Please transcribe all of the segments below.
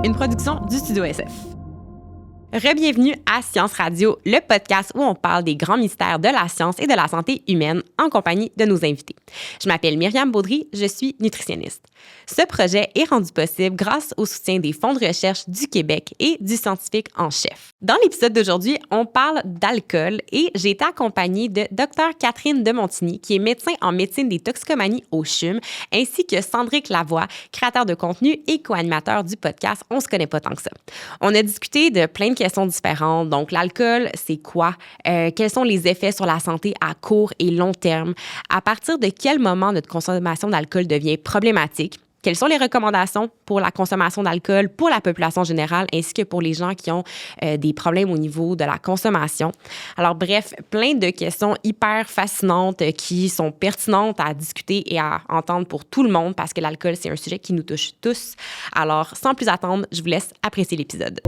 une production du Studio SF. Re-bienvenue à Science Radio, le podcast où on parle des grands mystères de la science et de la santé humaine en compagnie de nos invités. Je m'appelle Myriam Baudry, je suis nutritionniste. Ce projet est rendu possible grâce au soutien des fonds de recherche du Québec et du scientifique en chef. Dans l'épisode d'aujourd'hui, on parle d'alcool et j'ai été accompagnée de Dr Catherine de Montigny, qui est médecin en médecine des toxicomanies au CHUM, ainsi que Cendric Lavoie, créateur de contenu et co-animateur du podcast On se connaît pas tant que ça. On a discuté de plein de questions différentes. Donc, l'alcool, c'est quoi? Quels sont les effets sur la santé à court et long terme? À partir de quel moment notre consommation d'alcool devient problématique? Quelles sont les recommandations pour la consommation d'alcool pour la population générale ainsi que pour les gens qui ont des problèmes au niveau de la consommation? Alors bref, plein de questions hyper fascinantes qui sont pertinentes à discuter et à entendre pour tout le monde parce que l'alcool, c'est un sujet qui nous touche tous. Alors, sans plus attendre, je vous laisse apprécier l'épisode.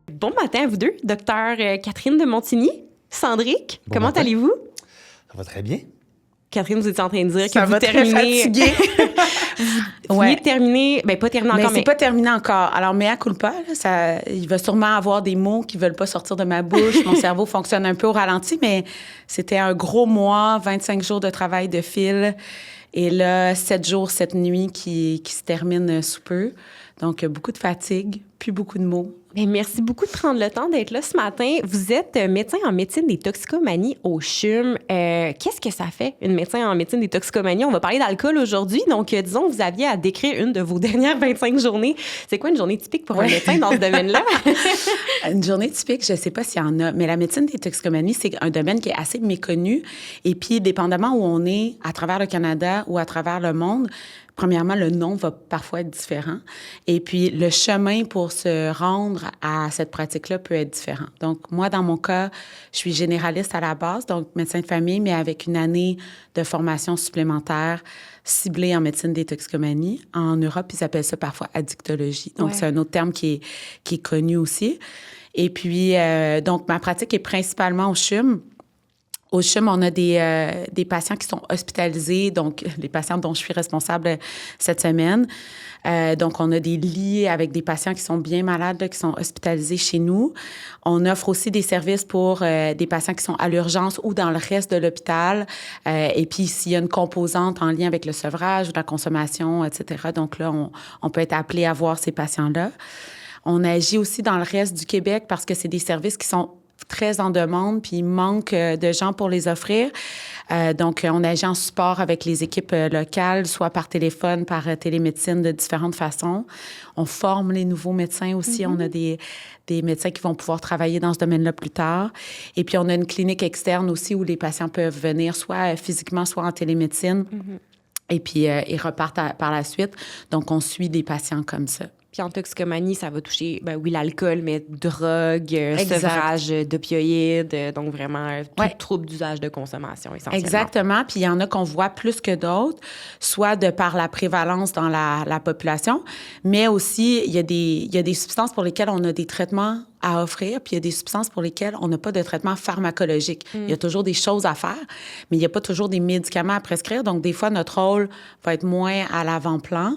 Bon matin à vous deux, docteur Catherine de Montigny, Cendric, Bon comment matin. allez-vous? Ça va très bien. Catherine, vous étiez en train de dire Ça que va vous très terminez... fatigué. Vous venez de terminer... Bien, pas terminé Mais encore, c'est pas terminé encore. Alors, mea culpa, là, il va sûrement avoir des mots qui veulent pas sortir de ma bouche. Mon cerveau fonctionne un peu au ralenti, mais c'était un gros mois, 25 jours de travail de fil. Et là, 7 jours, 7 nuits qui se terminent sous peu. Donc, beaucoup de fatigue, plus beaucoup de mots. Bien, merci beaucoup de prendre le temps d'être là ce matin. Vous êtes médecin en médecine des toxicomanies au CHUM. Qu'est-ce que ça fait, une médecin en médecine des toxicomanies? On va parler d'alcool aujourd'hui. Donc, disons que vous aviez à décrire une de vos dernières 25 journées. C'est quoi une journée typique pour un médecin dans ce domaine-là? Une journée typique, je ne sais pas s'il y en a, mais la médecine des toxicomanies, c'est un domaine qui est assez méconnu. Et puis, dépendamment où on est, à travers le Canada ou à travers le monde, premièrement, le nom va parfois être différent. Et puis, le chemin pour se rendre à cette pratique-là peut être différent. Donc, moi, dans mon cas, je suis généraliste à la base, donc médecin de famille, mais avec une année de formation supplémentaire ciblée en médecine des toxicomanies. En Europe, ils appellent ça parfois addictologie. Donc, c'est un autre terme qui est connu aussi. Et puis, donc, ma pratique est principalement au CHUM. Au CHUM, on a des patients qui sont hospitalisés, donc les patients dont je suis responsable cette semaine. Donc, on a des lits avec des patients qui sont bien malades, là, qui sont hospitalisés chez nous. On offre aussi des services pour des patients qui sont à l'urgence ou dans le reste de l'hôpital. Et puis, s'il y a une composante en lien avec le sevrage ou la consommation, etc. Donc là, on peut être appelé à voir ces patients-là. On agit aussi dans le reste du Québec parce que c'est des services qui sont très en demande, puis il manque de gens pour les offrir. Donc, on agit en support avec les équipes locales, soit par téléphone, par télémédecine, de différentes façons. On forme les nouveaux médecins aussi. On a des médecins qui vont pouvoir travailler dans ce domaine-là plus tard. Et puis, on a une clinique externe aussi où les patients peuvent venir soit physiquement, soit en télémédecine. Et puis, ils repartent par la suite. Donc, on suit des patients comme ça. Puis en toxicomanie, ça va toucher, ben oui, l'alcool, mais drogue, sevrage d'opioïdes, donc vraiment tout trouble d'usage de consommation, essentiellement. Exactement. Puis il y en a qu'on voit plus que d'autres, soit de par la prévalence dans la population, mais aussi il y a des substances pour lesquelles on a des traitements à offrir, puis il y a des substances pour lesquelles on n'a pas de traitement pharmacologique. Il y a toujours des choses à faire, mais il n'y a pas toujours des médicaments à prescrire. Donc, des fois, notre rôle va être moins à l'avant-plan.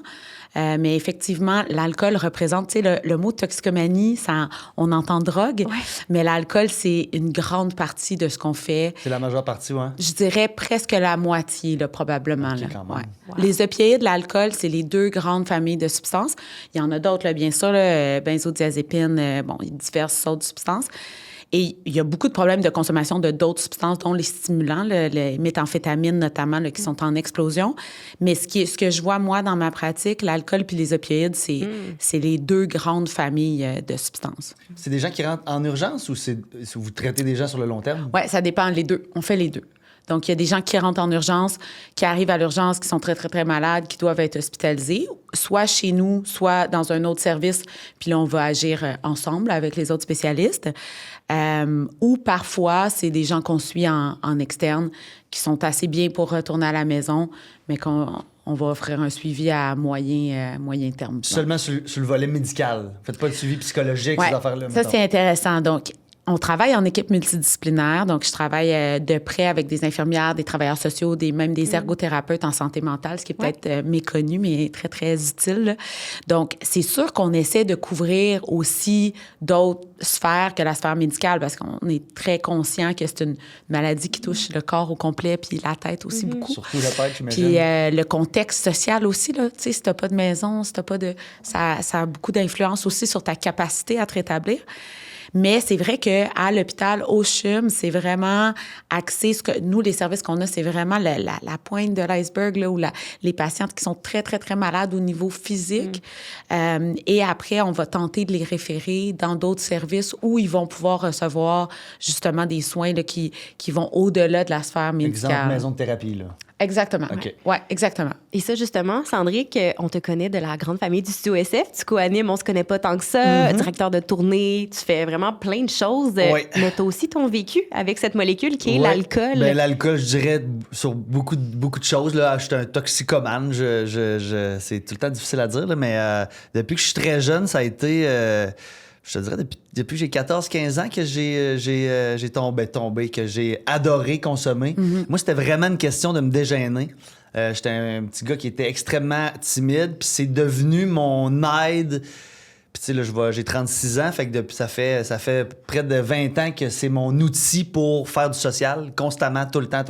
Mais effectivement, l'alcool représente, tu sais, le mot toxicomanie, ça, on entend drogue, mais l'alcool, c'est une grande partie de ce qu'on fait. C'est la majeure partie, oui. Je dirais presque la moitié, là, probablement. Okay, là. quand même. Wow. Les opioïdes, l'alcool, c'est les deux grandes familles de substances. Il y en a d'autres, là, bien sûr, là, benzodiazépines, bon, diverses autres substances. Et il y a beaucoup de problèmes de consommation de d'autres substances, dont les stimulants, les méthamphétamines notamment, là, qui sont en explosion. Mais ce que je vois, moi, dans ma pratique, l'alcool puis les opioïdes, c'est les deux grandes familles de substances. C'est des gens qui rentrent en urgence ou vous traitez des gens sur le long terme? Oui, ça dépend, les deux. On fait les deux. Donc, il y a des gens qui rentrent en urgence, qui arrivent à l'urgence, qui sont très, très, très malades, qui doivent être hospitalisés, soit chez nous, soit dans un autre service, puis là, on va agir ensemble avec les autres spécialistes. Ou parfois, c'est des gens qu'on suit en externe, qui sont assez bien pour retourner à la maison, mais qu'on va offrir un suivi à moyen terme. Seulement sur le volet médical. Faites pas de suivi psychologique, ces affaires-là. Ça, c'est intéressant. Donc, On travaille en équipe multidisciplinaire, donc je travaille de près avec des infirmières, des travailleurs sociaux, même des ergothérapeutes en santé mentale, ce qui est peut-être méconnu, mais très, très utile. Là. Donc, c'est sûr qu'on essaie de couvrir aussi d'autres sphères que la sphère médicale, parce qu'on est très conscient que c'est une maladie qui touche le corps au complet, puis la tête aussi beaucoup. Surtout la tête, j'imagine. Puis le contexte social aussi, là, tu sais, si t'as pas de maison, si t'as pas de... Ça a beaucoup d'influence aussi sur ta capacité à te rétablir. Mais c'est vrai qu'à l'hôpital, au CHUM, c'est vraiment axé. Nous, les services qu'on a, c'est vraiment la pointe de l'iceberg, là, où les patientes qui sont très, très, très malades au niveau physique. Et après, on va tenter de les référer dans d'autres services où ils vont pouvoir recevoir justement des soins là, qui vont au-delà de la sphère médicale. Exemple, maison de thérapie, là. Exactement. OK. Oui, exactement. Et ça, justement, Sandrick, on te connaît de la grande famille du Studio SF. Tu co-animes On se connaît pas tant que ça, directeur de tournée. Tu fais vraiment plein de choses. Oui. Mais tu as aussi ton vécu avec cette molécule qui est Ouais. l'alcool. Ben, l'alcool, je dirais, sur beaucoup de choses. Là, je suis un toxicomane. C'est tout le temps difficile à dire, là, mais depuis que je suis très jeune, ça a été... je te dirais, depuis que j'ai 14-15 ans que j'ai tombé, que j'ai adoré consommer. Moi, c'était vraiment une question de me dégêner. J'étais un petit gars qui était extrêmement timide, puis c'est devenu mon aide. Puis tu sais, là, j'ai 36 ans, fait que depuis, ça fait près de 20 ans que c'est mon outil pour faire du social, constamment, tout le temps.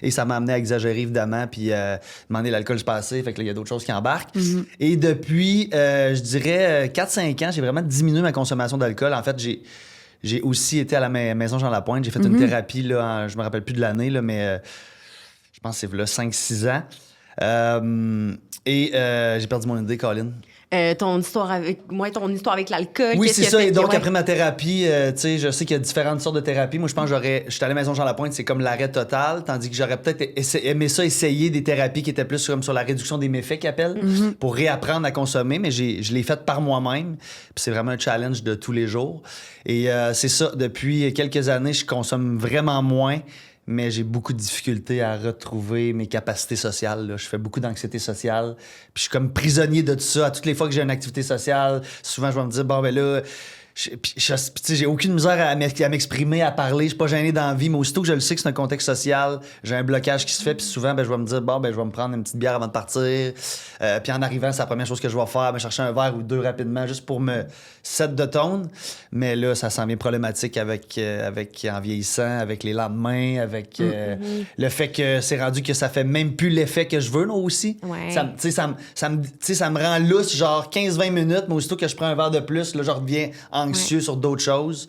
Et ça m'a amené à exagérer, évidemment, puis demander l'alcool se passé, fait que là, il y a d'autres choses qui embarquent. Et depuis, je dirais, 4-5 ans, j'ai vraiment diminué ma consommation d'alcool. En fait, j'ai aussi été à la maison Jean Lapointe. J'ai fait une thérapie, là, je me rappelle plus de l'année, là, mais je pense que c'est là 5-6 ans. J'ai perdu mon idée, Colin. Ton histoire avec l'alcool. Oui, qu'est-ce c'est que ça. Et fait- donc, ouais. après ma thérapie, tu sais, je sais qu'il y a différentes sortes de thérapies. Moi, je pense que je suis allé à la Maison Jean-Lapointe, c'est comme l'arrêt total, tandis que j'aurais peut-être aimé ça, essayer des thérapies qui étaient plus comme sur la réduction des méfaits qu'ils appellent, pour réapprendre à consommer, mais je l'ai fait par moi-même. Puis c'est vraiment un challenge de tous les jours. Et c'est ça, depuis quelques années, je consomme vraiment moins. Mais j'ai beaucoup de difficultés à retrouver mes capacités sociales. Là. Je fais beaucoup d'anxiété sociale. Puis je suis comme prisonnier de tout ça. À toutes les fois que j'ai une activité sociale, souvent, je vais me dire, bon, ben là... j'ai aucune misère à m'exprimer, à parler. Je suis pas gêné dans la vie, mais aussitôt que je le sais que c'est un contexte social, j'ai un blocage qui se fait. Puis souvent, ben, je vais me dire, bon, ben, je vais me prendre une petite bière avant de partir. Puis en arrivant, c'est la première chose que je vais faire, me chercher un verre ou deux rapidement, juste pour me set de tone. Mais là, ça s'en vient problématique avec en vieillissant, avec les lendemains, avec le fait que c'est rendu que ça fait même plus l'effet que je veux, là, aussi. Ouais. Ça me rend lousse, genre 15-20 minutes, mais aussitôt que je prends un verre de plus, là, je reviens anxieux sur d'autres choses.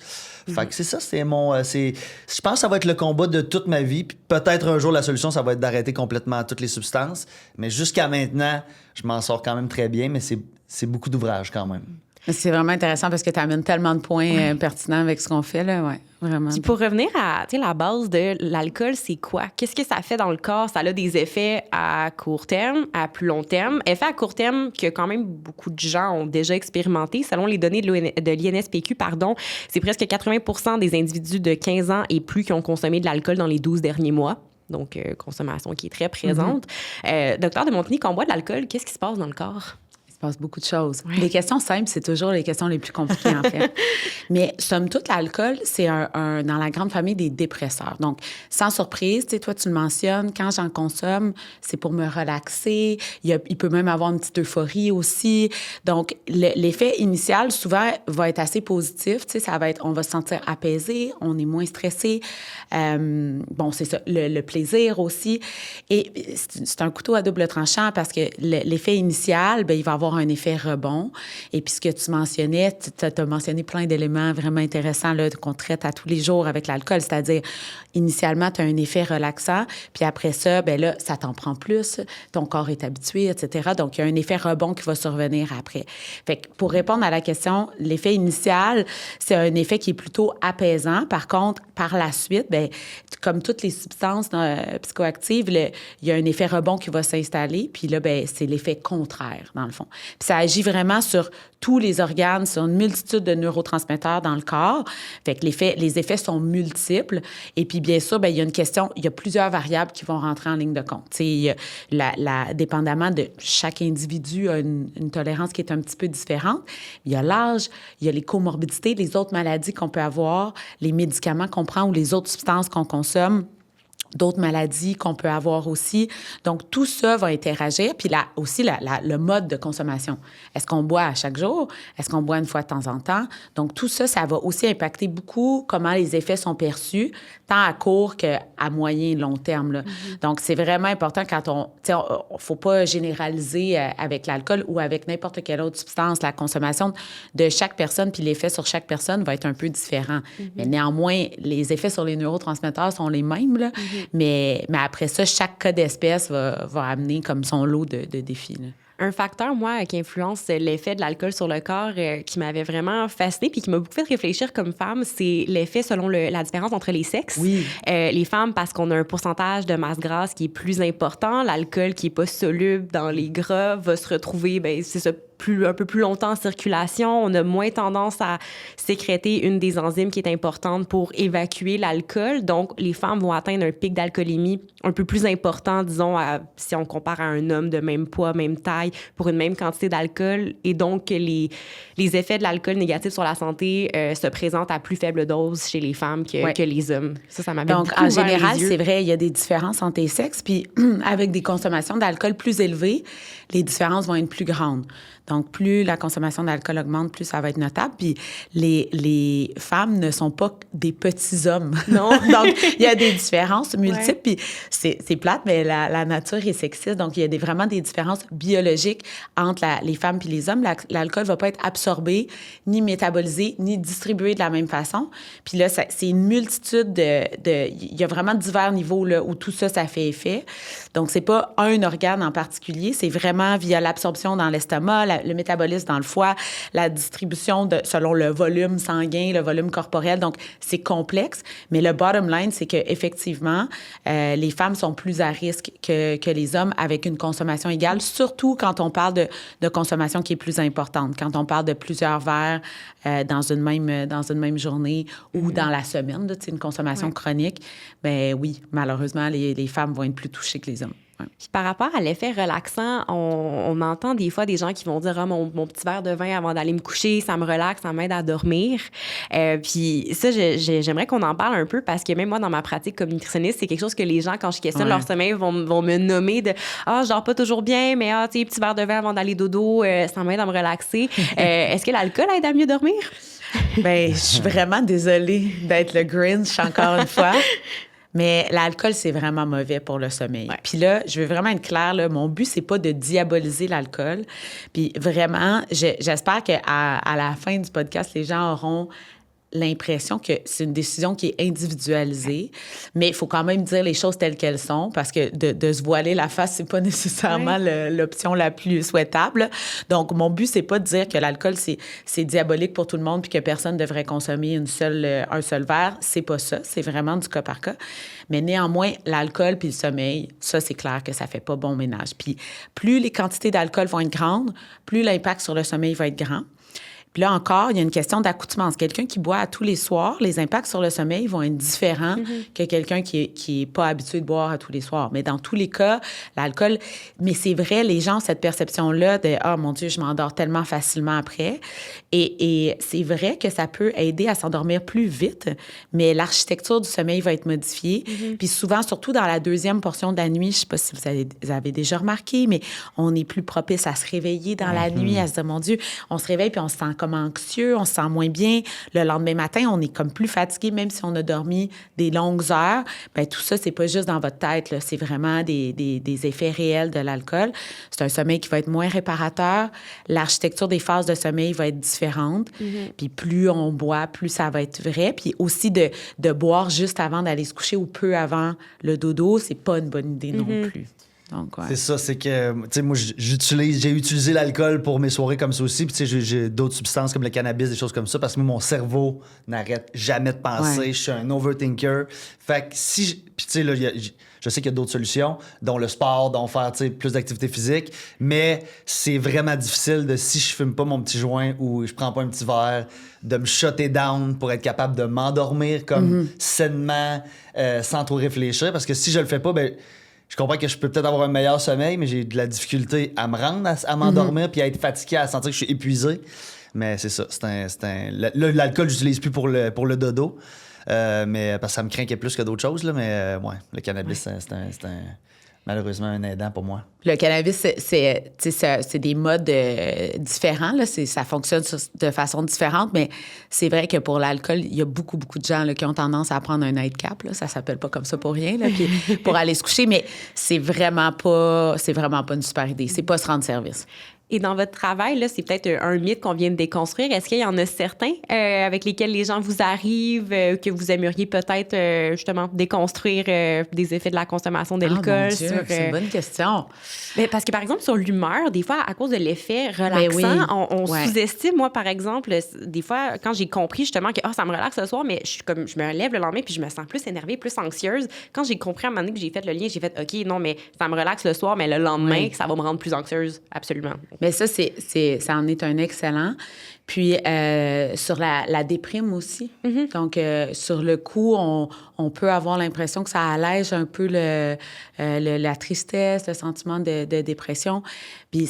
Fait que c'est ça, je pense que ça va être le combat de toute ma vie. Puis peut-être un jour, la solution, ça va être d'arrêter complètement toutes les substances. Mais jusqu'à maintenant, je m'en sors quand même très bien, mais c'est beaucoup d'ouvrage quand même. C'est vraiment intéressant parce que tu amènes tellement de points pertinents avec ce qu'on fait, là, ouais, vraiment. Puis pour revenir à la base de l'alcool, c'est quoi? Qu'est-ce que ça fait dans le corps? Ça a des effets à court terme, à plus long terme. Effets à court terme que quand même beaucoup de gens ont déjà expérimenté. Selon les données de l'INSPQ, c'est presque 80% des individus de 15 ans et plus qui ont consommé de l'alcool dans les 12 derniers mois. Donc, consommation qui est très présente. Docteur de Montigny, quand on boit de l'alcool, qu'est-ce qui se passe dans le corps? Il se passe beaucoup de choses. Les questions simples, c'est toujours les questions les plus compliquées, en fait. Mais somme toute, l'alcool, c'est dans la grande famille des dépresseurs. Donc, sans surprise, tu sais, toi, tu le mentionnes, quand j'en consomme, c'est pour me relaxer. Il peut même avoir une petite euphorie aussi. Donc, l'effet initial, souvent, va être assez positif. Tu sais, on va se sentir apaisé, on est moins stressé. Bon, c'est ça, le plaisir aussi. Et c'est un couteau à double tranchant parce que l'effet initial, bien, il va avoir un effet rebond. Et puis, ce que tu mentionnais, tu as mentionné plein d'éléments vraiment intéressants là, qu'on traite à tous les jours avec l'alcool. C'est-à-dire, initialement, tu as un effet relaxant, puis après ça, bien là, ça t'en prend plus, ton corps est habitué, etc. Donc, il y a un effet rebond qui va survenir après. Fait que pour répondre à la question, l'effet initial, c'est un effet qui est plutôt apaisant. Par contre, par la suite, bien, comme toutes les substances psychoactives, il y a un effet rebond qui va s'installer, puis là, bien, c'est l'effet contraire, dans le fond. Puis ça agit vraiment sur tous les organes, sur une multitude de neurotransmetteurs dans le corps. Fait que les effets sont multiples. Et puis, bien sûr, bien, il y a plusieurs variables qui vont rentrer en ligne de compte. Tu sais, dépendamment de chaque individu a une tolérance qui est un petit peu différente. Il y a l'âge, il y a les comorbidités, les autres maladies qu'on peut avoir, les médicaments qu'on prend ou les autres substances qu'on consomme, d'autres maladies qu'on peut avoir aussi. Donc, tout ça va interagir. Puis là, aussi, le mode de consommation. Est-ce qu'on boit à chaque jour? Est-ce qu'on boit une fois de temps en temps? Donc, tout ça, ça va aussi impacter beaucoup comment les effets sont perçus, tant à court qu'à moyen et long terme, là. Mm-hmm. Donc, c'est vraiment important quand faut pas généraliser avec l'alcool ou avec n'importe quelle autre substance. La consommation de chaque personne puis l'effet sur chaque personne va être un peu différent. Mm-hmm. Mais néanmoins, les effets sur les neurotransmetteurs sont les mêmes, là. Mm-hmm. Mais après ça, chaque cas d'espèce va amener comme son lot de défis, là. Un facteur, moi, qui influence l'effet de l'alcool sur le corps, qui m'avait vraiment fascinée puis qui m'a beaucoup fait réfléchir comme femme, c'est l'effet selon la différence entre les sexes. Oui. Les femmes, parce qu'on a un pourcentage de masse grasse qui est plus important, l'alcool qui est pas soluble dans les gras va se retrouver, ben c'est ça, un peu plus longtemps en circulation. On a moins tendance à sécréter une des enzymes qui est importante pour évacuer l'alcool. Donc, les femmes vont atteindre un pic d'alcoolémie un peu plus important, disons, si on compare à un homme de même poids, même taille, pour une même quantité d'alcool. Et donc, les effets de l'alcool négatifs sur la santé se présentent à plus faible dose chez les femmes que les hommes. Ça m'avait beaucoup ouvert les yeux. Donc, en général, c'est vrai, il y a des différences entre les sexes. Puis, avec des consommations d'alcool plus élevées, les différences vont être plus grandes. Donc, plus la consommation d'alcool augmente, plus ça va être notable. Puis, les femmes ne sont pas des petits hommes. Non. Donc, il y a des différences multiples. Puis, c'est plate, mais la nature est sexiste. Donc, il y a vraiment des différences biologiques entre les femmes puis les hommes. L'alcool ne va pas être absorbé, ni métabolisé, ni distribué de la même façon. Puis là, c'est une multitude il y a vraiment divers niveaux là, où tout ça, ça fait effet. Donc, c'est pas un organe en particulier. C'est vraiment via l'absorption dans l'estomac, le métabolisme dans le foie, la distribution selon le volume sanguin, le volume corporel. Donc, c'est complexe. Mais le bottom line, c'est qu'effectivement, les femmes sont plus à risque que les hommes avec une consommation égale, surtout quand on parle de consommation qui est plus importante, quand on parle de plusieurs verres dans une même journée ou dans la semaine, là, une consommation chronique. Bien oui, malheureusement, les femmes vont être plus touchées que les hommes. Puis par rapport à l'effet relaxant, on entend des fois des gens qui vont dire « Ah, mon petit verre de vin avant d'aller me coucher, ça me relaxe, ça m'aide à dormir. » Puis ça, j'aimerais qu'on en parle un peu parce que même moi, dans ma pratique comme nutritionniste, c'est quelque chose que les gens, quand je questionne leur sommeil, vont me nommer de « Ah, je dors pas toujours bien, mais tu sais, petit verre de vin avant d'aller dodo, ça m'aide à me relaxer. » Est-ce que l'alcool aide à mieux dormir? Bien, je suis vraiment désolée d'être le Grinch encore une fois. Mais l'alcool, c'est vraiment mauvais pour le sommeil. Ouais. Puis là, je veux vraiment être claire, là, mon but, c'est pas de diaboliser l'alcool. Puis vraiment, j'espère qu'à la fin du podcast, les gens auront l'impression que c'est une décision qui est individualisée, mais il faut quand même dire les choses telles qu'elles sont, parce que de se voiler la face, c'est pas nécessairement l'option la plus souhaitable. Donc, mon but, c'est pas de dire que l'alcool, c'est diabolique pour tout le monde puis que personne devrait consommer un seul verre. C'est pas ça. C'est vraiment du cas par cas. Mais néanmoins, l'alcool puis le sommeil, ça, c'est clair que ça fait pas bon ménage. Puis, plus les quantités d'alcool vont être grandes, plus l'impact sur le sommeil va être grand. Puis là encore, il y a une question d'accoutumance. Quelqu'un qui boit à tous les soirs, les impacts sur le sommeil vont être différents que quelqu'un qui est pas habitué de boire à tous les soirs. Mais dans tous les cas, l'alcool... Mais c'est vrai, les gens ont cette perception-là de « Ah, mon Dieu, je m'endors tellement facilement après. » Et c'est vrai que ça peut aider à s'endormir plus vite, mais l'architecture du sommeil va être modifiée. Puis souvent, surtout dans la deuxième portion de la nuit, je sais pas si vous avez déjà remarqué, mais on est plus propice à se réveiller dans la nuit, à se dire « Mon Dieu, on se réveille puis on se sent comme anxieux, on se sent moins bien. Le lendemain matin, on est comme plus fatigué, même si on a dormi des longues heures. » Bien, tout ça, c'est pas juste dans votre tête, là. C'est vraiment des effets réels de l'alcool. C'est un sommeil qui va être moins réparateur. L'architecture des phases de sommeil va être différente. Puis plus on boit, plus ça va être vrai. Puis aussi de boire juste avant d'aller se coucher ou peu avant le dodo, c'est pas une bonne idée non plus. Donc, ouais. C'est ça, c'est que, tu sais, moi, j'ai utilisé l'alcool pour mes soirées comme ça aussi. Puis, tu sais, j'ai d'autres substances comme le cannabis, des choses comme ça, parce que moi, mon cerveau n'arrête jamais de penser. Ouais. Je suis un overthinker. Fait que puis, tu sais, là, je sais qu'il y a d'autres solutions, dont le sport, dont faire, tu sais, plus d'activité physique. Mais c'est vraiment difficile si je fume pas mon petit joint ou je prends pas un petit verre, de me shutter down pour être capable de m'endormir comme sainement, sans trop réfléchir. Parce que si je le fais pas, ben je comprends que je peux peut-être avoir un meilleur sommeil, mais j'ai de la difficulté à me rendre, à m'endormir, puis à être fatigué, à sentir que je suis épuisé. Mais c'est ça. L'alcool, je l'utilise plus pour le dodo. Mais parce que ça me craint qu'il y ait plus que d'autres choses. Là, mais ouais, le cannabis, c'est malheureusement un aidant pour moi. Le cannabis, c'est des modes différents. Là. Ça fonctionne de façon différente, mais c'est vrai que pour l'alcool, il y a beaucoup, beaucoup de gens là, qui ont tendance à prendre un nightcap. Là. Ça s'appelle pas comme ça pour rien, là, puis pour aller se coucher, mais c'est vraiment pas une super idée. C'est pas se rendre service. Et dans votre travail, là, c'est peut-être un mythe qu'on vient de déconstruire. Est-ce qu'il y en a certains avec lesquels les gens vous arrivent, que vous aimeriez peut-être justement déconstruire des effets de la consommation d'alcool? Mon Dieu, c'est une bonne question. Mais parce que, par exemple, sur l'humeur, des fois, à cause de l'effet relaxant, oui. on sous-estime. Moi, par exemple, des fois, quand j'ai compris justement que ça me relaxe ce soir, mais je me lève le lendemain puis je me sens plus énervée, plus anxieuse. Quand j'ai compris à un moment donné que j'ai fait le lien, j'ai fait OK, non, mais ça me relaxe le soir, mais le lendemain, ça va me rendre plus anxieuse. Absolument. Mais ça, ça en est un excellent. Puis, sur la déprime aussi. Mm-hmm. Donc, sur le coup, on peut avoir l'impression que ça allège un peu la tristesse, le sentiment de dépression. Puis,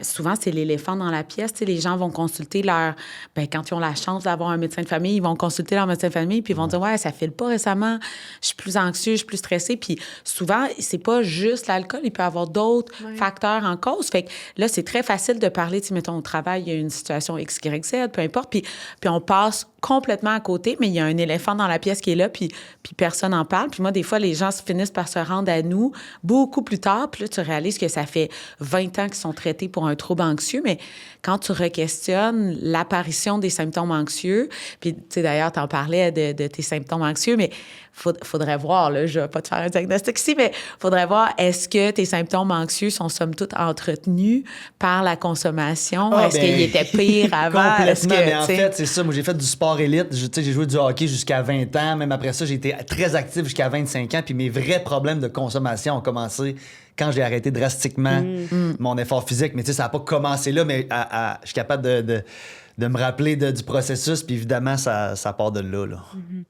souvent, c'est l'éléphant dans la pièce. Tu sais, les gens vont consulter quand ils ont la chance d'avoir un médecin de famille, ils vont consulter leur médecin de famille, puis ils vont dire « Ouais, ça file pas récemment, je suis plus anxieux, je suis plus stressée. » Puis, souvent, c'est pas juste l'alcool, il peut y avoir d'autres facteurs en cause. Fait que là, c'est très facile de parler, tu sais, mettons, au travail, il y a une situation X, Y, Z, peu importe, puis on passe complètement à côté, mais il y a un éléphant dans la pièce qui est là, puis personne n'en parle. Puis moi, des fois, les gens finissent par se rendre à nous beaucoup plus tard, puis là, tu réalises que ça fait 20 ans qu'ils sont traités pour un trouble anxieux, mais quand tu re-questionnes l'apparition des symptômes anxieux, puis, tu sais, d'ailleurs, tu en parlais de tes symptômes anxieux, mais faudrait voir, là, je vais pas te faire un diagnostic ici, mais faudrait voir, est-ce que tes symptômes anxieux sont somme toute entretenus par la consommation? Est-ce qu'ils étaient pires avant? Complètement, mais en fait, c'est ça. Moi, j'ai fait du sport élite. J'ai joué du hockey jusqu'à 20 ans. Même après ça, j'ai été très actif jusqu'à 25 ans. Puis mes vrais problèmes de consommation ont commencé quand j'ai arrêté drastiquement mon effort physique. Mais tu sais, ça n'a pas commencé là, mais je suis capable de me rappeler du processus. Puis évidemment, ça part de là. Mm-hmm.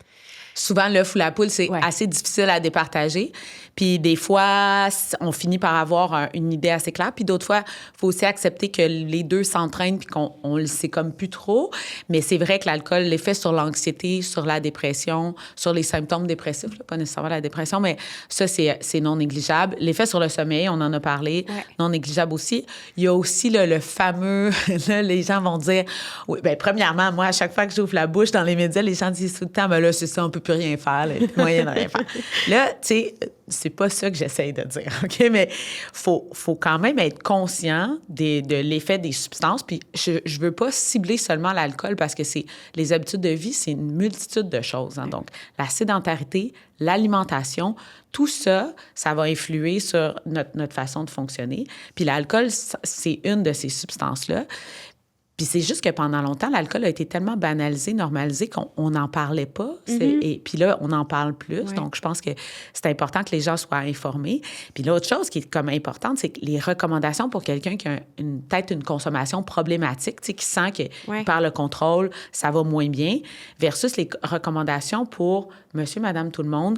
Souvent, l'œuf ou la poule, c'est assez difficile à départager. Puis des fois, on finit par avoir une idée assez claire. Puis d'autres fois, il faut aussi accepter que les deux s'entraînent puis qu'on le sait comme plus trop. Mais c'est vrai que l'alcool, l'effet sur l'anxiété, sur la dépression, sur les symptômes dépressifs, là, pas nécessairement la dépression, mais ça, c'est non négligeable. L'effet sur le sommeil, on en a parlé, non négligeable aussi. Il y a aussi le fameux, là, les gens vont dire, oui, bien, premièrement, moi, à chaque fois que j'ouvre la bouche dans les médias, les gens disent tout le temps, ben là, c'est ça, on peut plus rien faire, là, moyen de rien faire. Là, tu sais, c'est pas ça que j'essaye de dire, OK? Mais faut quand même être conscient de l'effet des substances. Puis je veux pas cibler seulement l'alcool parce que les habitudes de vie, c'est une multitude de choses. Hein? Donc, la sédentarité, l'alimentation, tout ça, ça va influer sur notre façon de fonctionner. Puis l'alcool, c'est une de ces substances-là. Puis c'est juste que pendant longtemps, l'alcool a été tellement banalisé, normalisé qu'on n'en parlait pas. Et puis là, on en parle plus. Ouais. Donc, je pense que c'est important que les gens soient informés. Puis l'autre chose qui est comme importante, c'est que les recommandations pour quelqu'un qui a peut-être une consommation problématique, tu sais, qui sent que par le contrôle, ça va moins bien, versus les recommandations pour monsieur, madame, tout le monde,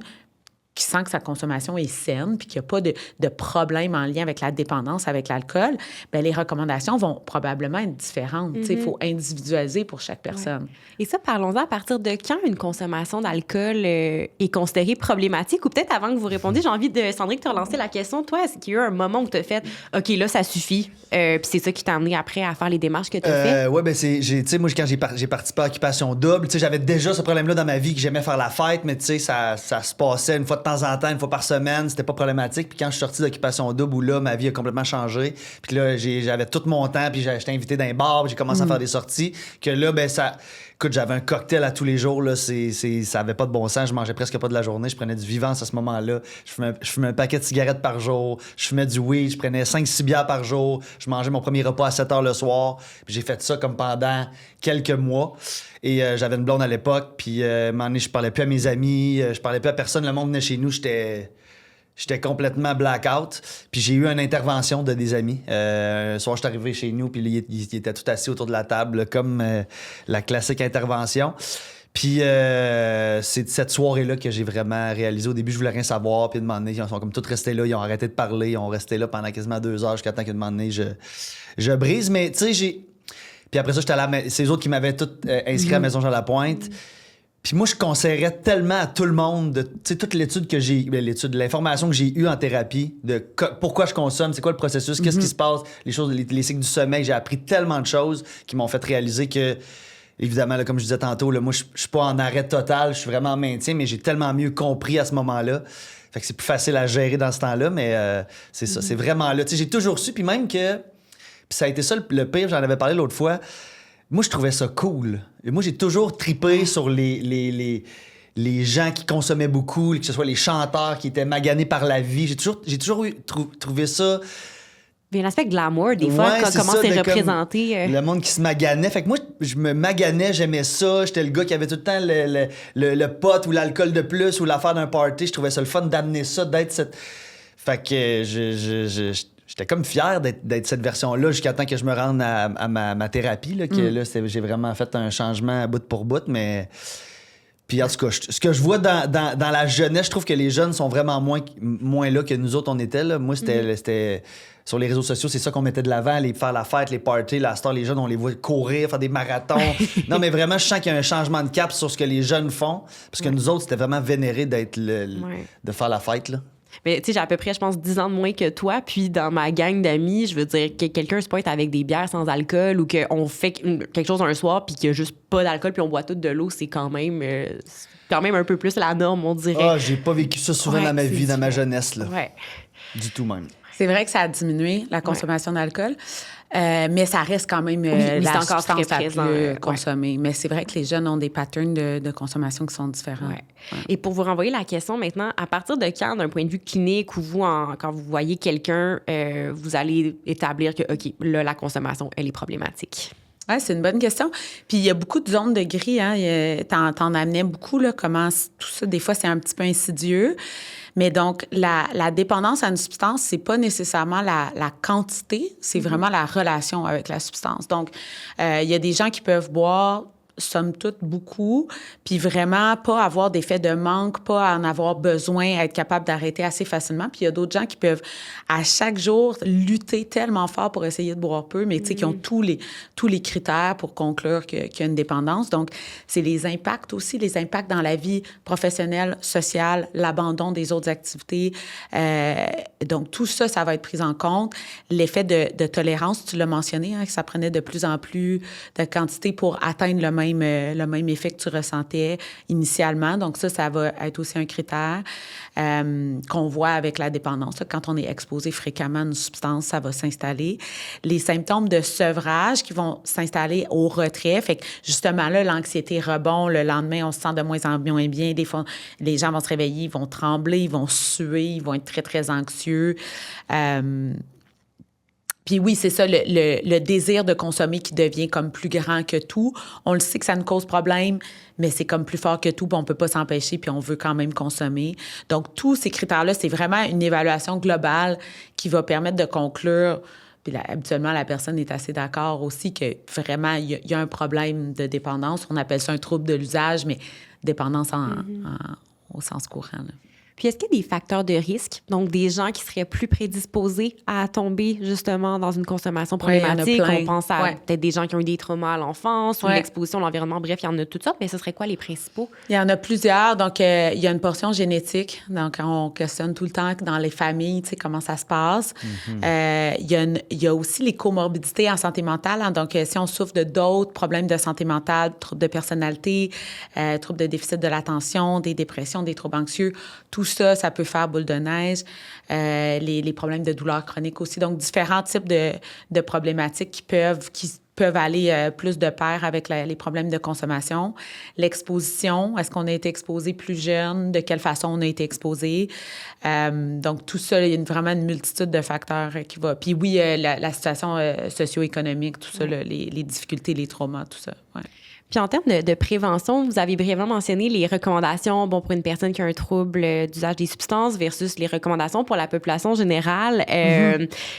qui sent que sa consommation est saine puis qu'il n'y a pas de problème en lien avec la dépendance avec l'alcool, bien, les recommandations vont probablement être différentes. Il faut individualiser pour chaque personne. Ouais. Et ça, parlons-en, à partir de quand une consommation d'alcool est considérée problématique? Ou peut-être avant que vous répondiez, j'ai envie de, Sandrine, te relancer la question. Toi, est-ce qu'il y a eu un moment où tu as fait « OK, là, ça suffit », puis c'est ça qui t'a amené après à faire les démarches que tu as faites? Oui, bien, tu sais, moi, quand j'ai participé à Occupation Double, tu sais, j'avais déjà ce problème-là dans ma vie que j'aimais faire la fête, mais tu sais, ça se passait une fois de temps en temps, une fois par semaine, c'était pas problématique. Puis quand je suis sorti d'Occupation Double, où là, ma vie a complètement changé, puis là, j'avais tout mon temps, puis j'étais invité dans un bar, puis j'ai commencé à faire des sorties, que là, ben ça... Écoute, j'avais un cocktail à tous les jours, là, ça avait pas de bon sens. Je mangeais presque pas de la journée. Je prenais du Vivance à ce moment-là. Je fumais un paquet de cigarettes par jour. Je fumais du weed. Je prenais 5-6 bières par jour. Je mangeais mon premier repas à 7 heures le soir. Puis j'ai fait ça comme pendant quelques mois. Et j'avais une blonde à l'époque. Puis à un moment donné, je parlais plus à mes amis. Je parlais plus à personne. Le monde venait chez nous. J'étais complètement blackout. Puis j'ai eu une intervention de des amis. Un soir, je suis arrivé chez nous, puis ils étaient tous assis autour de la table, là, comme la classique intervention. Puis c'est cette soirée-là que j'ai vraiment réalisé. Au début, je voulais rien savoir, puis de moment donné, ils sont comme tous restés là, ils ont arrêté de parler, ils ont resté là pendant quasiment 2 heures jusqu'à temps qu'à un moment donné, je brise. Mais tu sais, Puis après ça, j'étais allé c'est eux autres qui m'avaient tout inscrit à la Maison Jean-Lapointe. Puis moi, je conseillerais tellement à tout le monde de, tu sais, toute l'étude que j'ai, l'information que j'ai eue en thérapie, pourquoi je consomme, c'est quoi le processus, qu'est-ce qui se passe, les cycles du sommeil. J'ai appris tellement de choses qui m'ont fait réaliser que, évidemment, là, comme je disais tantôt, là, moi, je suis pas en arrêt total, je suis vraiment en maintien, mais j'ai tellement mieux compris à ce moment-là. Fait que c'est plus facile à gérer dans ce temps-là, mais c'est ça, c'est vraiment là. Tu sais, j'ai toujours su, puis même que, puis ça a été ça le pire, j'en avais parlé l'autre fois. Moi, je trouvais ça cool. Et moi, j'ai toujours tripé sur les gens qui consommaient beaucoup, que ce soit les chanteurs qui étaient maganés par la vie. J'ai toujours trouvé ça... Il y a un aspect glamour, des fois, comment c'est représenté. Le monde qui se maganait. Fait que moi, je me maganais, j'aimais ça. J'étais le gars qui avait tout le temps le pot ou l'alcool de plus ou l'affaire d'un party. Je trouvais ça le fun d'amener ça, d'être cette... Fait que j'étais comme fier d'être cette version-là jusqu'à temps que je me rende à ma thérapie. Là, que là, j'ai vraiment fait un changement bout pour bout. Mais... Puis en tout cas, ce que je vois dans la jeunesse, je trouve que les jeunes sont vraiment moins là que nous autres, on était. Là. Moi, c'était sur les réseaux sociaux, c'est ça qu'on mettait de l'avant, aller faire la fête, les parties. La star, les jeunes, on les voit courir, faire des marathons. Non, mais vraiment, je sens qu'il y a un changement de cap sur ce que les jeunes font. Parce que nous autres, c'était vraiment vénéré de faire la fête, là. Mais tu sais, j'ai à peu près, je pense, 10 ans de moins que toi. Puis dans ma gang d'amis, je veux dire, que quelqu'un se pointe avec des bières sans alcool ou qu'on fait quelque chose un soir puis qu'il n'y a juste pas d'alcool puis on boit tout de l'eau, c'est quand même un peu plus la norme, on dirait. Ah, j'ai pas vécu ça souvent dans ma vie, dans ma jeunesse, là. Ouais. Du tout même. C'est vrai que ça a diminué, la consommation d'alcool, mais ça reste quand même la encore substance très la présent, plus consommée. Mais c'est vrai que les jeunes ont des patterns de consommation qui sont différents. Ouais. Et pour vous renvoyer la question maintenant, à partir de quand, d'un point de vue clinique, ou quand vous voyez quelqu'un, vous allez établir que, OK, là, la consommation, elle est problématique? Oui, c'est une bonne question. Puis il y a beaucoup de zones de gris. Hein. T'en amenais beaucoup, là, comment tout ça, des fois, c'est un petit peu insidieux. Mais donc, la dépendance à une substance, c'est pas nécessairement la quantité, c'est vraiment la relation avec la substance. Donc, il y a des gens qui peuvent boire, somme toute, beaucoup, puis vraiment pas avoir d'effet de manque, pas en avoir besoin, être capable d'arrêter assez facilement. Puis il y a d'autres gens qui peuvent, à chaque jour, lutter tellement fort pour essayer de boire peu, mais tu sais, qui ont tous les critères pour conclure qu'il y a une dépendance. Donc, c'est les impacts aussi, les impacts dans la vie professionnelle, sociale, l'abandon des autres activités. Donc, tout ça, ça va être pris en compte. L'effet de tolérance, tu l'as mentionné, hein, que ça prenait de plus en plus de quantité pour atteindre le même effet que tu ressentais initialement. Donc ça va être aussi un critère qu'on voit avec la dépendance. Quand on est exposé fréquemment à une substance, ça va s'installer. Les symptômes de sevrage qui vont s'installer au retrait. Fait que justement, là, l'anxiété rebond. Le lendemain, on se sent de moins en moins bien. Des fois, les gens vont se réveiller, ils vont trembler, ils vont suer, ils vont être très, très anxieux. Puis oui, c'est ça, le désir de consommer qui devient comme plus grand que tout. On le sait que ça nous cause problème, mais c'est comme plus fort que tout, puis on peut pas s'empêcher, puis on veut quand même consommer. Donc, tous ces critères-là, c'est vraiment une évaluation globale qui va permettre de conclure. Puis habituellement, la personne est assez d'accord aussi que vraiment, il y a un problème de dépendance. On appelle ça un trouble de l'usage, mais dépendance au sens courant, là. Puis est-ce qu'il y a des facteurs de risque, donc des gens qui seraient plus prédisposés à tomber justement dans une consommation problématique? On pense à peut-être des gens qui ont eu des traumas à l'enfance ou l'exposition à l'environnement. Bref, il y en a toutes sortes, mais ce serait quoi les principaux? Il y en a plusieurs. Donc, il y a une portion génétique. Donc, on questionne tout le temps dans les familles, tu sais, comment ça se passe. Il y a aussi les comorbidités en santé mentale. Hein. Donc, si on souffre de d'autres problèmes de santé mentale, troubles de personnalité, troubles de déficit de l'attention, des dépressions, des troubles anxieux, tout ça, ça peut faire boule de neige. Les problèmes de douleur chronique aussi. Donc, différents types de problématiques qui peuvent aller plus de pair avec les problèmes de consommation. L'exposition, est-ce qu'on a été exposé plus jeune? De quelle façon on a été exposé? Donc, tout ça, il y a vraiment une multitude de facteurs qui va. Puis oui, la situation socio-économique, tout ça, les difficultés, les traumas, tout ça. Ouais. Puis en termes de prévention, vous avez brièvement mentionné les recommandations pour une personne qui a un trouble d'usage des substances versus les recommandations pour la population générale.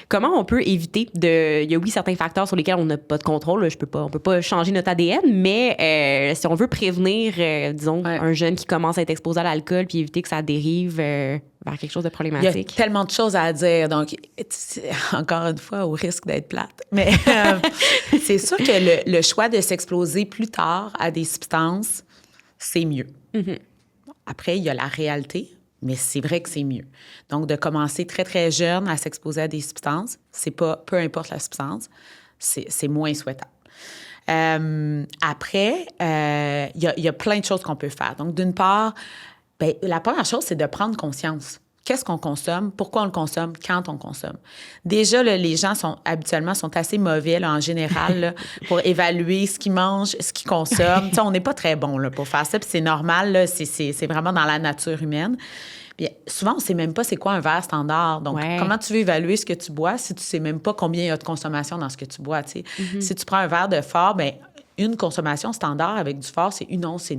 Comment on peut éviter il y a oui certains facteurs sur lesquels on n'a pas de contrôle. Là, on peut pas changer notre ADN, mais si on veut prévenir, disons, un jeune qui commence à être exposé à l'alcool puis éviter que ça dérive vers quelque chose de problématique. Il y a tellement de choses à dire. Donc, encore une fois, au risque d'être plate. Mais c'est sûr que le choix de s'exposer plus tard à des substances, c'est mieux. Après, il y a la réalité, mais c'est vrai que c'est mieux. Donc, de commencer très, très jeune à s'exposer à des substances, c'est pas, peu importe la substance, c'est moins souhaitable. Après, il y a plein de choses qu'on peut faire. Donc, d'une part, la première chose, c'est de prendre conscience. Qu'est-ce qu'on consomme? Pourquoi on le consomme? Quand on consomme? Déjà, là, les gens habituellement assez mauvais, là, en général, là, pour évaluer ce qu'ils mangent, ce qu'ils consomment. On n'est pas très bon là, pour faire ça, puis c'est normal, là, c'est vraiment dans la nature humaine. Bien, souvent, on ne sait même pas c'est quoi un verre standard. Donc, comment tu veux évaluer ce que tu bois si tu ne sais même pas combien il y a de consommation dans ce que tu bois? Si tu prends un verre de fort, une consommation standard avec du fort, c'est 1,5 once.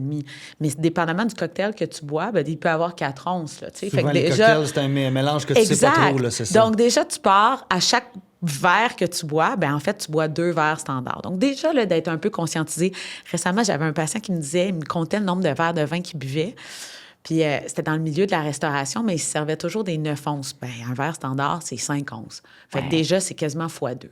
Mais dépendamment du cocktail que tu bois, il peut avoir 4 onces. Là, souvent, fait que les cocktails, c'est un mélange que tu sais pas trop. Là, c'est ça. Donc, déjà, tu pars à chaque verre que tu bois, en fait, tu bois 2 verres standards. Donc, déjà, là, d'être un peu conscientisé. Récemment, j'avais un patient qui il me comptait le nombre de verres de vin qu'il buvait. Puis, c'était dans le milieu de la restauration, mais il se servait toujours des 9 onces. Un verre standard, c'est 5 onces. Fait que déjà, c'est quasiment x2.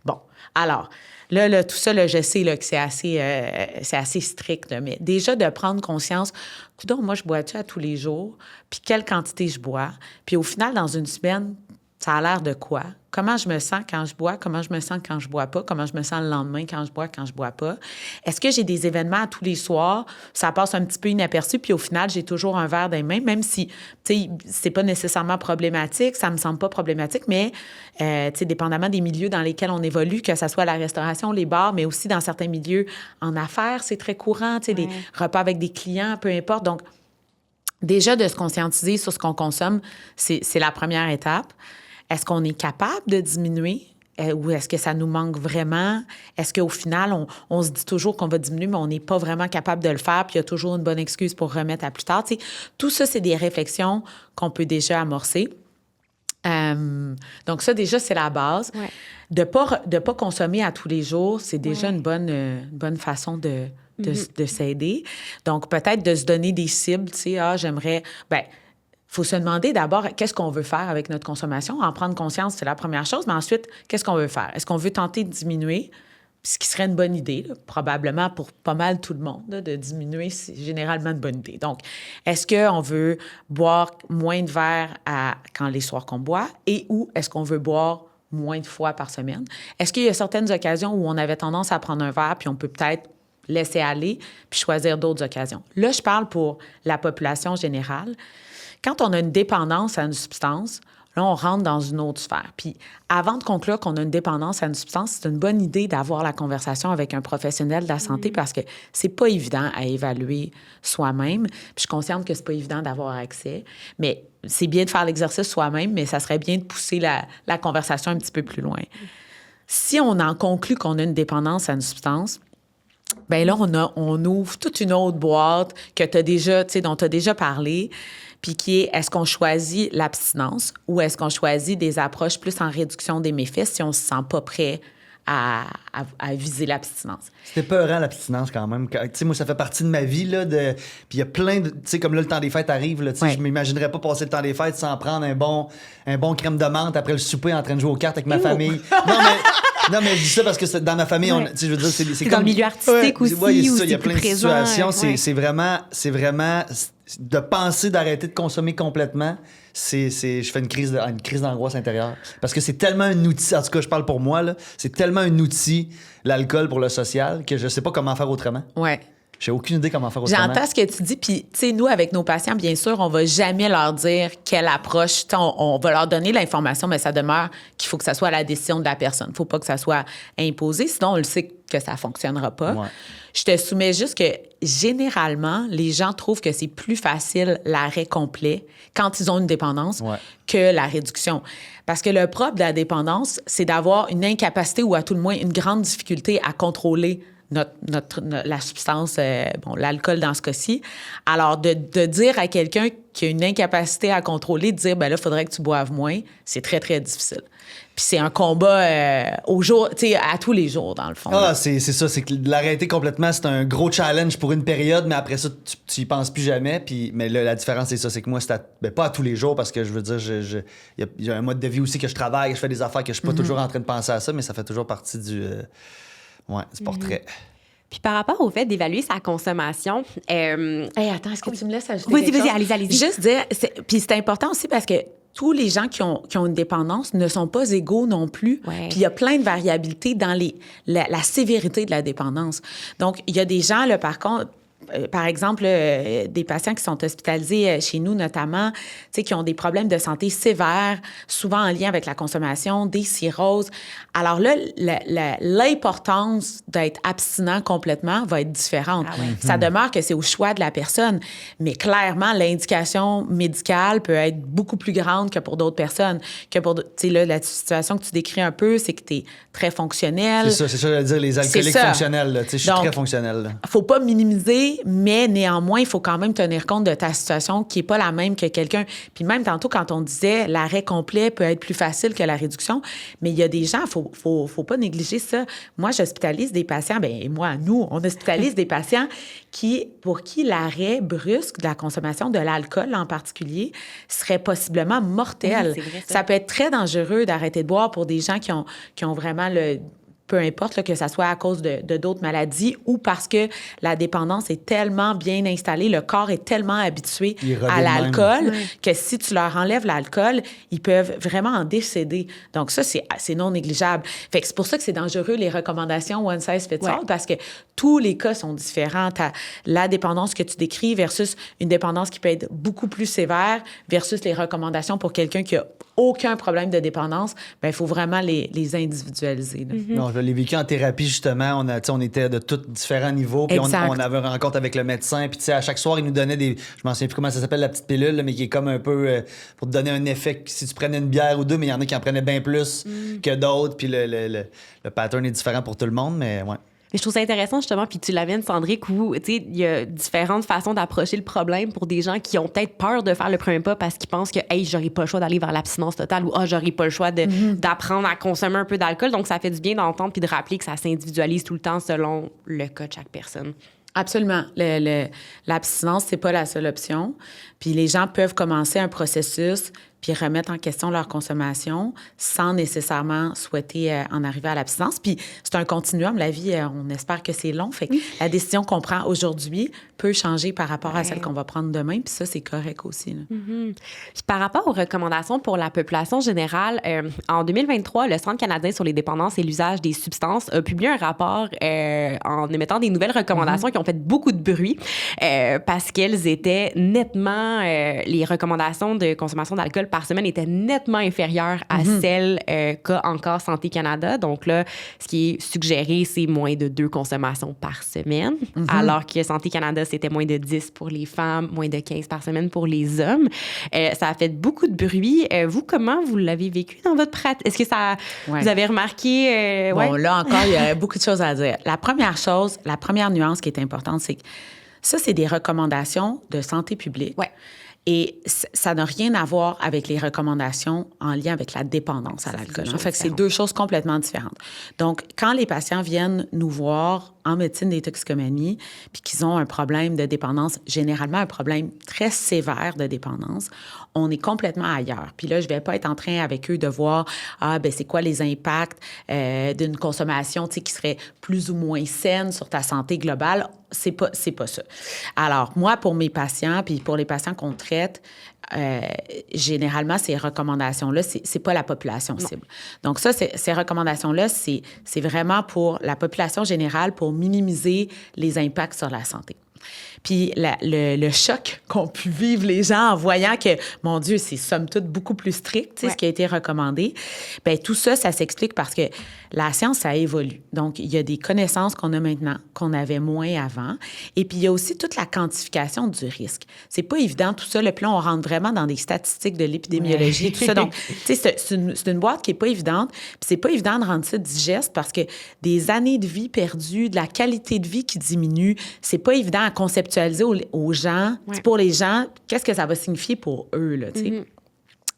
Bon, alors, là, tout ça, là, je sais là, que c'est assez strict. Là, mais déjà, de prendre conscience, coudonc, moi, je bois-tu à tous les jours? Puis quelle quantité je bois? Puis au final, dans une semaine, ça a l'air de quoi? Comment je me sens quand je bois? Comment je me sens quand je bois pas? Comment je me sens le lendemain quand je bois pas? Est-ce que j'ai des événements à tous les soirs? Ça passe un petit peu inaperçu, puis au final, j'ai toujours un verre dans les mains, même si, tu sais, c'est pas nécessairement problématique, ça me semble pas problématique, mais, tu sais, dépendamment des milieux dans lesquels on évolue, que ça soit la restauration, les bars, mais aussi dans certains milieux en affaires, c'est très courant, tu sais, des repas avec des clients, peu importe. Donc, déjà, de se conscientiser sur ce qu'on consomme, c'est la première étape. Est-ce qu'on est capable de diminuer ou est-ce que ça nous manque vraiment? Est-ce qu'au final, on se dit toujours qu'on va diminuer, mais on n'est pas vraiment capable de le faire, puis il y a toujours une bonne excuse pour remettre à plus tard? Tu sais, tout ça, c'est des réflexions qu'on peut déjà amorcer. Donc ça, déjà, c'est la base. Ouais. De pas consommer à tous les jours, c'est déjà une bonne façon de s'aider. Donc, peut-être de se donner des cibles, tu sais, j'aimerais... Il faut se demander d'abord qu'est-ce qu'on veut faire avec notre consommation. En prendre conscience, c'est la première chose. Mais ensuite, qu'est-ce qu'on veut faire? Est-ce qu'on veut tenter de diminuer? Ce qui serait une bonne idée, là, probablement pour pas mal tout le monde, là, de diminuer, c'est généralement une bonne idée. Donc, est-ce qu'on veut boire moins de verres quand les soirs qu'on boit ou est-ce qu'on veut boire moins de fois par semaine? Est-ce qu'il y a certaines occasions où on avait tendance à prendre un verre puis on peut peut-être laisser aller puis choisir d'autres occasions? Là, je parle pour la population générale. Quand on a une dépendance à une substance, là, on rentre dans une autre sphère. Puis avant de conclure qu'on a une dépendance à une substance, c'est une bonne idée d'avoir la conversation avec un professionnel de la santé parce que c'est pas évident à évaluer soi-même. Puis je suis consciente que c'est pas évident d'avoir accès, mais c'est bien de faire l'exercice soi-même, mais ça serait bien de pousser la conversation un petit peu plus loin. Si on en conclut qu'on a une dépendance à une substance, bien là, on ouvre toute une autre boîte que dont tu as déjà parlé, puis qui est, est-ce qu'on choisit l'abstinence ou est-ce qu'on choisit des approches plus en réduction des méfaits si on ne se sent pas prêt à viser l'abstinence? C'était peurant, l'abstinence, quand même. Tu sais, moi, ça fait partie de ma vie, là, puis il y a plein de... Tu sais, comme là, le temps des fêtes arrive, là, tu sais, je m'imaginerais pas passer le temps des fêtes sans prendre un bon crème de menthe après le souper en train de jouer aux cartes avec ma famille. Non, mais je dis ça parce que dans ma famille, je veux dire, c'est comme... Dans le milieu artistique aussi, où il y a plein de situations. C'est vraiment de penser d'arrêter de consommer complètement. Je fais une crise d'angoisse intérieure. Parce que c'est tellement un outil, en tout cas, je parle pour moi, là, c'est tellement un outil, l'alcool pour le social, que je sais pas comment faire autrement. Ouais. J'ai aucune idée comment faire autrement. J'entends ce que tu dis, puis, tu sais, nous, avec nos patients, bien sûr, on va jamais leur dire quelle approche. On va leur donner l'information, mais ça demeure qu'il faut que ça soit à la décision de la personne. Il faut pas que ça soit imposé, sinon on le sait que ça fonctionnera pas. Ouais. Je te soumets juste que, généralement, les gens trouvent que c'est plus facile l'arrêt complet quand ils ont une dépendance que la réduction. Parce que le propre de la dépendance, c'est d'avoir une incapacité ou à tout le moins une grande difficulté à contrôler la substance, l'alcool dans ce cas-ci. Alors, de dire à quelqu'un qui a une incapacité à contrôler, de dire, ben là, il faudrait que tu boives moins, c'est très, très difficile. Puis c'est un combat au jour, tu sais, à tous les jours, dans le fond. Ah, c'est ça, c'est que l'arrêter complètement, c'est un gros challenge pour une période, mais après ça, tu y penses plus jamais. Puis, mais là, la différence, c'est ça, c'est que moi, c'est pas à tous les jours, parce que je veux dire, il y a un mode de vie aussi que je travaille, je fais des affaires que je suis pas toujours en train de penser à ça, mais ça fait toujours partie du portrait. Puis par rapport au fait d'évaluer sa consommation... Attends, est-ce que tu me laisses ajouter Vas-y, quelque chose? allez-y. Juste dire, puis c'est important aussi parce que tous les gens qui ont une dépendance ne sont pas égaux non plus. Ouais. Puis il y a plein de variabilités dans la sévérité de la dépendance. Donc, il y a des gens, là, par contre... par exemple, des patients qui sont hospitalisés chez nous, notamment, tu sais, qui ont des problèmes de santé sévères, souvent en lien avec la consommation, des cirrhoses. Alors là, l'importance d'être abstinent complètement va être différente. Ah ouais. Ça demeure que c'est au choix de la personne, mais clairement, l'indication médicale peut être beaucoup plus grande que pour d'autres personnes. Tu sais, là, la situation que tu décris un peu, c'est que tu es très fonctionnel. C'est ça, je veux dire, les alcooliques fonctionnels, là, tu sais, je suis très fonctionnel. Faut pas minimiser, mais néanmoins, il faut quand même tenir compte de ta situation qui est pas la même que quelqu'un. Puis même tantôt, quand on disait l'arrêt complet peut être plus facile que la réduction, mais il y a des gens, faut pas négliger ça. Moi, j'hospitalise des patients, nous, on hospitalise des patients pour qui l'arrêt brusque de la consommation de l'alcool en particulier serait possiblement mortel. Oui, c'est vrai, ça peut être très dangereux d'arrêter de boire pour des gens qui ont vraiment peu importe là, que ça soit à cause de d'autres maladies ou parce que la dépendance est tellement bien installée, le corps est tellement habitué à l'alcool que si tu leur enlèves l'alcool, ils peuvent vraiment en décéder. Donc ça, c'est non négligeable. Fait que c'est pour ça que c'est dangereux, les recommandations one size fits all, parce que tous les cas sont différents. T'as la dépendance que tu décris versus une dépendance qui peut être beaucoup plus sévère versus les recommandations pour quelqu'un qui a aucun problème de dépendance, il faut vraiment les individualiser. Non, je l'ai vécu en thérapie, justement. On était de tous différents niveaux. Puis on avait une rencontre avec le médecin. Puis à chaque soir, il nous donnait des... Je m'en souviens plus comment ça s'appelle, la petite pilule, là, mais qui est comme un peu pour te donner un effet. Si tu prenais une bière ou deux, mais il y en a qui en prenaient bien plus que d'autres. Puis le pattern est différent pour tout le monde, mais ouais. Mais je trouve ça intéressant, justement, puis tu l'amènes, Sandrick, où, tu sais, il y a différentes façons d'approcher le problème pour des gens qui ont peut-être peur de faire le premier pas parce qu'ils pensent que, hey, j'aurais pas le choix d'aller vers l'abstinence totale ou, j'aurais pas le choix d'apprendre à consommer un peu d'alcool. Donc, ça fait du bien d'entendre puis de rappeler que ça s'individualise tout le temps selon le cas de chaque personne. Absolument. L'abstinence, c'est pas la seule option. Puis les gens peuvent commencer un processus puis remettre en question leur consommation sans nécessairement souhaiter en arriver à l'abstinence. Puis c'est un continuum. La vie, on espère que c'est long. Fait que la décision qu'on prend aujourd'hui peut changer par rapport à celle qu'on va prendre demain. Puis ça, c'est correct aussi. Là. Puis par rapport aux recommandations pour la population générale, en 2023, le Centre canadien sur les dépendances et l'usage des substances a publié un rapport en émettant des nouvelles recommandations qui ont fait beaucoup de bruit parce qu'elles étaient nettement... les recommandations de consommation d'alcool par semaine étaient nettement inférieures à celles qu'a encore Santé Canada. Donc là, ce qui est suggéré, c'est moins de 2 consommations par semaine, alors que Santé Canada, c'était moins de 10 pour les femmes, moins de 15 par semaine pour les hommes. Ça a fait beaucoup de bruit. Vous, comment vous l'avez vécu dans votre pratique? Est-ce que ça... Vous avez remarqué... Là encore, il y a beaucoup de choses à dire. La première nuance qui est importante, c'est que ça, c'est des recommandations de santé publique. Ouais. Et ça n'a rien à voir avec les recommandations en lien avec la dépendance à l'alcool. En fait, c'est 2 choses complètement différentes. Donc, quand les patients viennent nous voir en médecine des toxicomanies, puis qu'ils ont un problème de dépendance, généralement un problème très sévère de dépendance, on est complètement ailleurs. Puis là, je vais pas être en train avec eux de voir, c'est quoi les impacts d'une consommation, qui serait plus ou moins saine sur ta santé globale. C'est pas ça. Alors, moi, pour mes patients, puis pour les patients qu'on traite, généralement, ces recommandations-là, c'est pas la population cible. Donc ça, ces recommandations-là, c'est vraiment pour la population générale pour minimiser les impacts sur la santé. Puis le choc qu'ont pu vivre les gens en voyant que, mon Dieu, c'est somme toute beaucoup plus strict, ce qui a été recommandé, bien tout ça, ça s'explique parce que la science, ça évolue. Donc, il y a des connaissances qu'on a maintenant, qu'on avait moins avant. Et puis, il y a aussi toute la quantification du risque. C'est pas évident, tout ça. Là, puis là, on rentre vraiment dans des statistiques de l'épidémiologie, tout ça. Donc, tu sais, c'est une boîte qui est pas évidente. Puis c'est pas évident de rendre ça digeste parce que des années de vie perdues, de la qualité de vie qui diminue, c'est pas évident à conceptualiser aux gens. Pour les gens, qu'est-ce que ça va signifier pour eux, là, tu sais.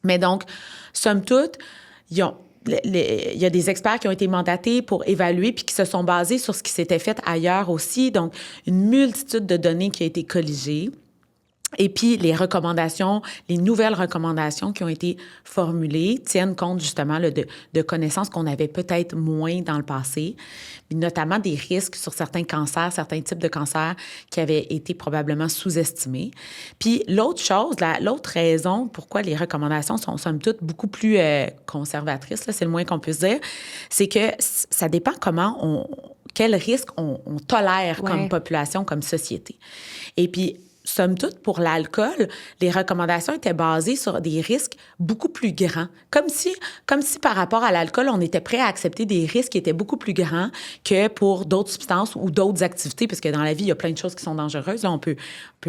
Mais donc, somme toute, il y a des experts qui ont été mandatés pour évaluer puis qui se sont basés sur ce qui s'était fait ailleurs aussi. Donc, une multitude de données qui a été colligée. Et puis, les recommandations, les nouvelles recommandations qui ont été formulées tiennent compte justement là, de connaissances qu'on avait peut-être moins dans le passé, notamment des risques sur certains cancers, certains types de cancers qui avaient été probablement sous-estimés. Puis l'autre chose, l'autre raison pourquoi les recommandations sont somme toute beaucoup plus conservatrices, là, c'est le moins qu'on puisse dire, c'est que ça dépend quel risque on tolère comme population, comme société. Et puis, somme toute, pour l'alcool, les recommandations étaient basées sur des risques beaucoup plus grands. Comme si par rapport à l'alcool, on était prêt à accepter des risques qui étaient beaucoup plus grands que pour d'autres substances ou d'autres activités, parce que dans la vie, il y a plein de choses qui sont dangereuses. Là, on peut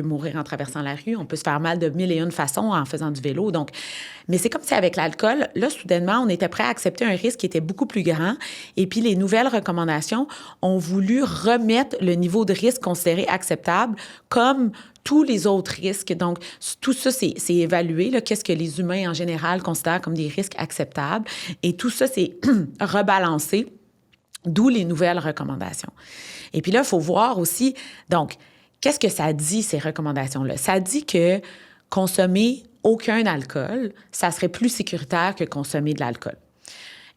mourir en traversant la rue, on peut se faire mal de 1001 façons en faisant du vélo. Donc, mais c'est comme si avec l'alcool, là, soudainement, on était prêt à accepter un risque qui était beaucoup plus grand. Et puis, les nouvelles recommandations ont voulu remettre le niveau de risque considéré acceptable comme tous les autres risques. Donc, tout ça, c'est évalué. Là, qu'est-ce que les humains, en général, considèrent comme des risques acceptables. Et tout ça, c'est rebalancé, d'où les nouvelles recommandations. Et puis là, il faut voir aussi, donc, qu'est-ce que ça dit, ces recommandations-là? Ça dit que consommer aucun alcool, ça serait plus sécuritaire que consommer de l'alcool.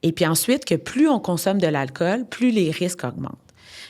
Et puis ensuite, que plus on consomme de l'alcool, plus les risques augmentent.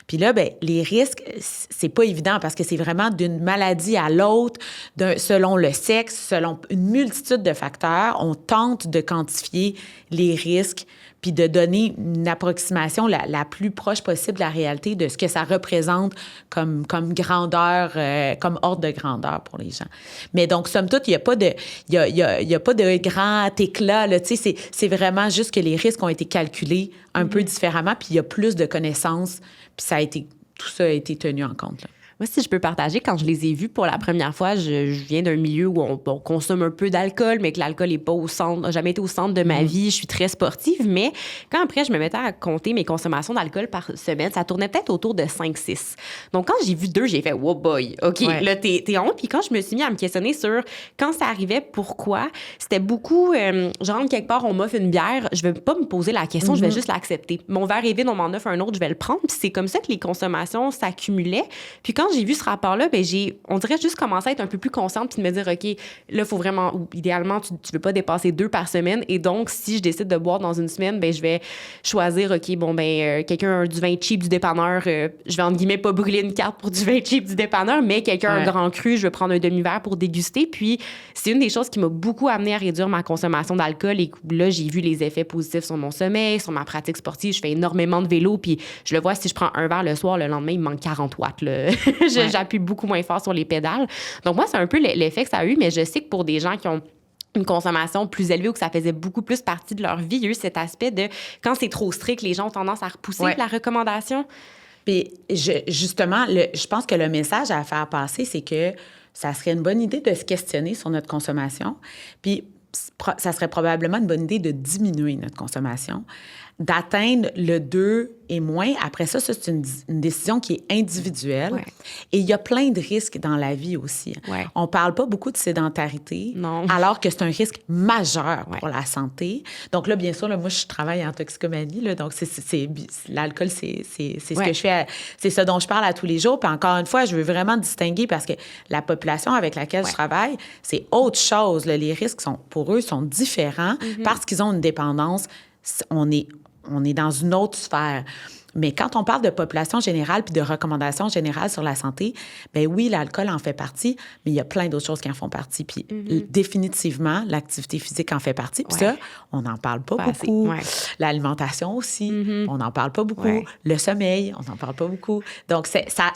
Puis là, bien, les risques, c'est pas évident parce que c'est vraiment d'une maladie à l'autre, selon le sexe, selon une multitude de facteurs. On tente de quantifier les risques puis de donner une approximation la plus proche possible de la réalité de ce que ça représente comme grandeur, comme ordre de grandeur pour les gens. Mais donc, somme toute, il n'y a pas de grand éclat, là. Tu sais, c'est vraiment juste que les risques ont été calculés un peu différemment, puis il y a plus de connaissances, puis tout ça a été tenu en compte, là. Moi, si je peux partager, quand je les ai vus pour la première fois, je viens d'un milieu où on consomme un peu d'alcool, mais que l'alcool n'est pas n'a jamais été au centre de ma vie. Je suis très sportive, mais quand après, je me mettais à compter mes consommations d'alcool par semaine, ça tournait peut-être autour de 5-6. Donc, quand j'ai vu 2, j'ai fait « Wow boy, OK, là, t'es honte ». Puis quand je me suis mis à me questionner sur quand ça arrivait, pourquoi, c'était beaucoup, je rentre quelque part, on m'offre une bière, je vais pas me poser la question, je vais juste l'accepter. Mon verre est vide, on m'en offre un autre, je vais le prendre. Puis c'est comme ça que les consommations s'accumulaient. Puis quand j'ai vu ce rapport-là, ben on dirait juste commencer à être un peu plus consciente puis de me dire, OK, là, il faut vraiment, ou idéalement, tu veux pas dépasser 2 par semaine. Et donc, si je décide de boire dans une semaine, ben je vais choisir, OK, bon, ben quelqu'un a du vin cheap du dépanneur, je vais, entre guillemets, pas brûler une carte pour du vin cheap du dépanneur, mais quelqu'un a un grand cru, je vais prendre un demi-verre pour déguster. Puis, c'est une des choses qui m'a beaucoup amené à réduire ma consommation d'alcool. Et là, j'ai vu les effets positifs sur mon sommeil, sur ma pratique sportive. Je fais énormément de vélo, puis je le vois, si je prends un verre le soir, le lendemain, il me manque 40 watts, là. J'appuie beaucoup moins fort sur les pédales. Donc, moi, c'est un peu l'effet que ça a eu, mais je sais que pour des gens qui ont une consommation plus élevée ou que ça faisait beaucoup plus partie de leur vie, il y a eu cet aspect de quand c'est trop strict, les gens ont tendance à repousser la recommandation. Puis, justement, je pense que le message à faire passer, c'est que ça serait une bonne idée de se questionner sur notre consommation. Puis, ça serait probablement une bonne idée de diminuer notre consommation, d'atteindre le 2 et moins. Après ça, c'est une décision qui est individuelle. Ouais. Et il y a plein de risques dans la vie aussi. Ouais. On ne parle pas beaucoup de sédentarité, alors que c'est un risque majeur pour la santé. Donc là, bien sûr, là, moi, je travaille en toxicomanie. Là, donc, l'alcool, c'est ce que je fais. C'est ce dont je parle à tous les jours. Puis encore une fois, je veux vraiment distinguer parce que la population avec laquelle je travaille, c'est autre chose. Là. Les risques, pour eux, sont différents parce qu'ils ont une dépendance. On est dans une autre sphère. Mais quand on parle de population générale puis de recommandations générales sur la santé, bien oui, l'alcool en fait partie, mais il y a plein d'autres choses qui en font partie. Puis définitivement, l'activité physique en fait partie. Puis ça, on n'en parle pas beaucoup. Ouais. L'alimentation aussi, on n'en parle pas beaucoup. Ouais. Le sommeil, on n'en parle pas beaucoup. Donc,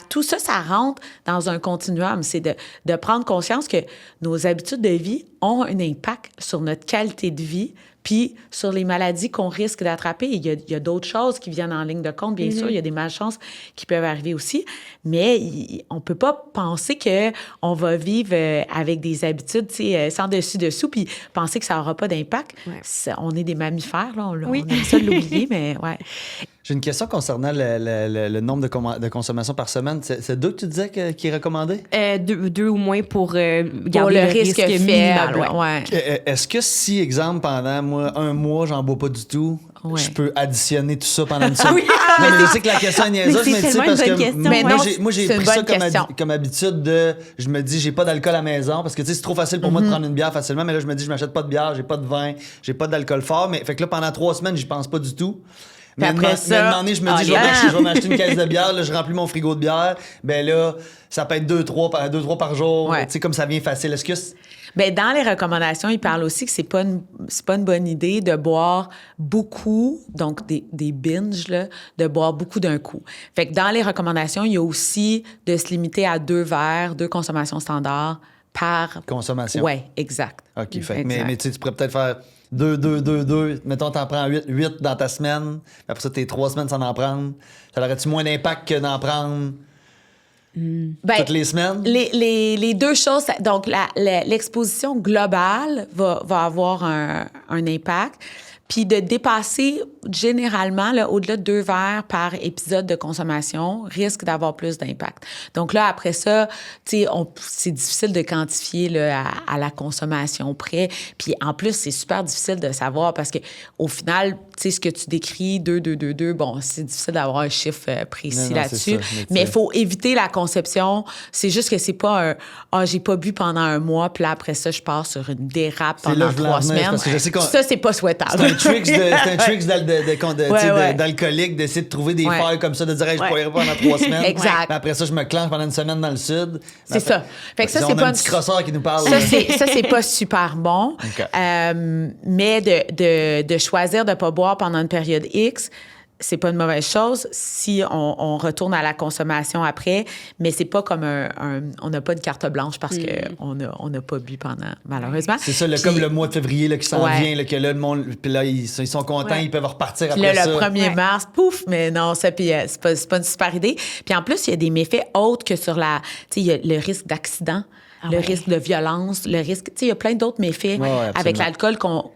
tout ça, ça rentre dans un continuum. C'est de prendre conscience que nos habitudes de vie ont un impact sur notre qualité de vie puis sur les maladies qu'on risque d'attraper. Il y a d'autres choses qui viennent en ligne de compte, bien sûr. Il y a des malchances qui peuvent arriver aussi. Mais on ne peut pas penser qu'on va vivre avec des habitudes sans dessus-dessous puis penser que ça n'aura pas d'impact. Ouais. On est des mammifères, là. On Oui. aime ça de l'oublier, mais ouais. J'ai une question concernant le nombre de consommation par semaine. C'est 2 que tu disais qui est recommandé? 2 ou moins pour garder Pour le le risque minimal. faible. Ouais. Ouais. Est-ce que si, exemple, pendant 1 mois, j'en bois pas du tout, Ouais. je peux additionner tout ça pendant une semaine? Oui. Non, mais je sais que la question est niaiseuse, Mais mais c'est tu sais, tellement parce une bonne que question, Mais moi, non, j'ai c'est une pris ça bonne question. comme habitude de... Je me dis, j'ai pas d'alcool à la maison, parce que tu sais, c'est trop facile pour moi de prendre une bière facilement, mais là, je me dis, je m'achète pas de bière, j'ai pas de vin, j'ai pas d'alcool fort, mais fait que là, pendant 3 semaines, j'y pense pas du tout. Mais après ça, à un moment donné, je me dis, je vais m'acheter une caisse de bière, là, je remplis mon frigo de bière. Ben là, ça peut être 2-3 par jour. Ouais. Tu sais, comme ça vient facile. Est-ce que... Bien, dans les recommandations, il parle aussi que c'est pas une bonne idée de boire beaucoup, donc des binges, là, de boire beaucoup d'un coup. Fait que dans les recommandations, il y a aussi de se limiter à 2 verres, 2 consommations standards par... Consommation. Oui, exact. OK, fait que, Exact. mais tu sais, tu pourrais peut-être faire 2. Mettons, t'en prends 8 dans ta semaine. Après ça, t'es 3 semaines sans en prendre. Ça aurait-tu moins d'impact que d'en prendre Ben, toutes les semaines? Les 2 choses, donc l'exposition globale va avoir un impact. Puis de dépasser, généralement, là, au-delà de 2 verres par épisode de consommation, risque d'avoir plus d'impact. Donc là, après ça, tu sais, c'est difficile de quantifier là, à la consommation près. Puis en plus, c'est super difficile de savoir parce que au final, tu sais, ce que tu décris, 2, bon, c'est difficile d'avoir un chiffre précis Non, là-dessus. c'est ça, mais il faut éviter la conception. C'est juste que c'est pas j'ai pas bu pendant 1 mois, puis là, après ça, je pars sur une dérape C'est là pendant que je voulais 3 en venir, semaines. parce que je sais Ça, c'est pas souhaitable. C'est un tricks Ouais. d'alcoolique d'essayer de trouver des Ouais. failles comme ça, de dire hey, je Ouais. pourrais pas pendant 3 semaines. Exact. Mais après ça, je me clenche pendant une semaine dans le sud. C'est ça. Fait que ça, c'est on a pas un petit crosseur qui nous parle. Ça, c'est pas super bon. OK. Mais de choisir de pas boire pendant une période X, c'est pas une mauvaise chose si on retourne à la consommation après, mais c'est pas comme on n'a pas de carte blanche parce qu'on n'a pas bu pendant, malheureusement. C'est ça, Puis, comme le mois de février là, qui s'en Ouais. vient, là, que là, le monde, puis là, ils sont contents, Ouais. ils peuvent repartir Puis après là, ça. le 1er Ouais. mars, pouf, mais non, ça, puis c'est pas une super idée. Puis en plus, il y a des méfaits autres que sur tu sais, il y a le risque d'accident, le risque de violence, le risque, tu sais, il y a plein d'autres méfaits Ouais, absolument. avec l'alcool dont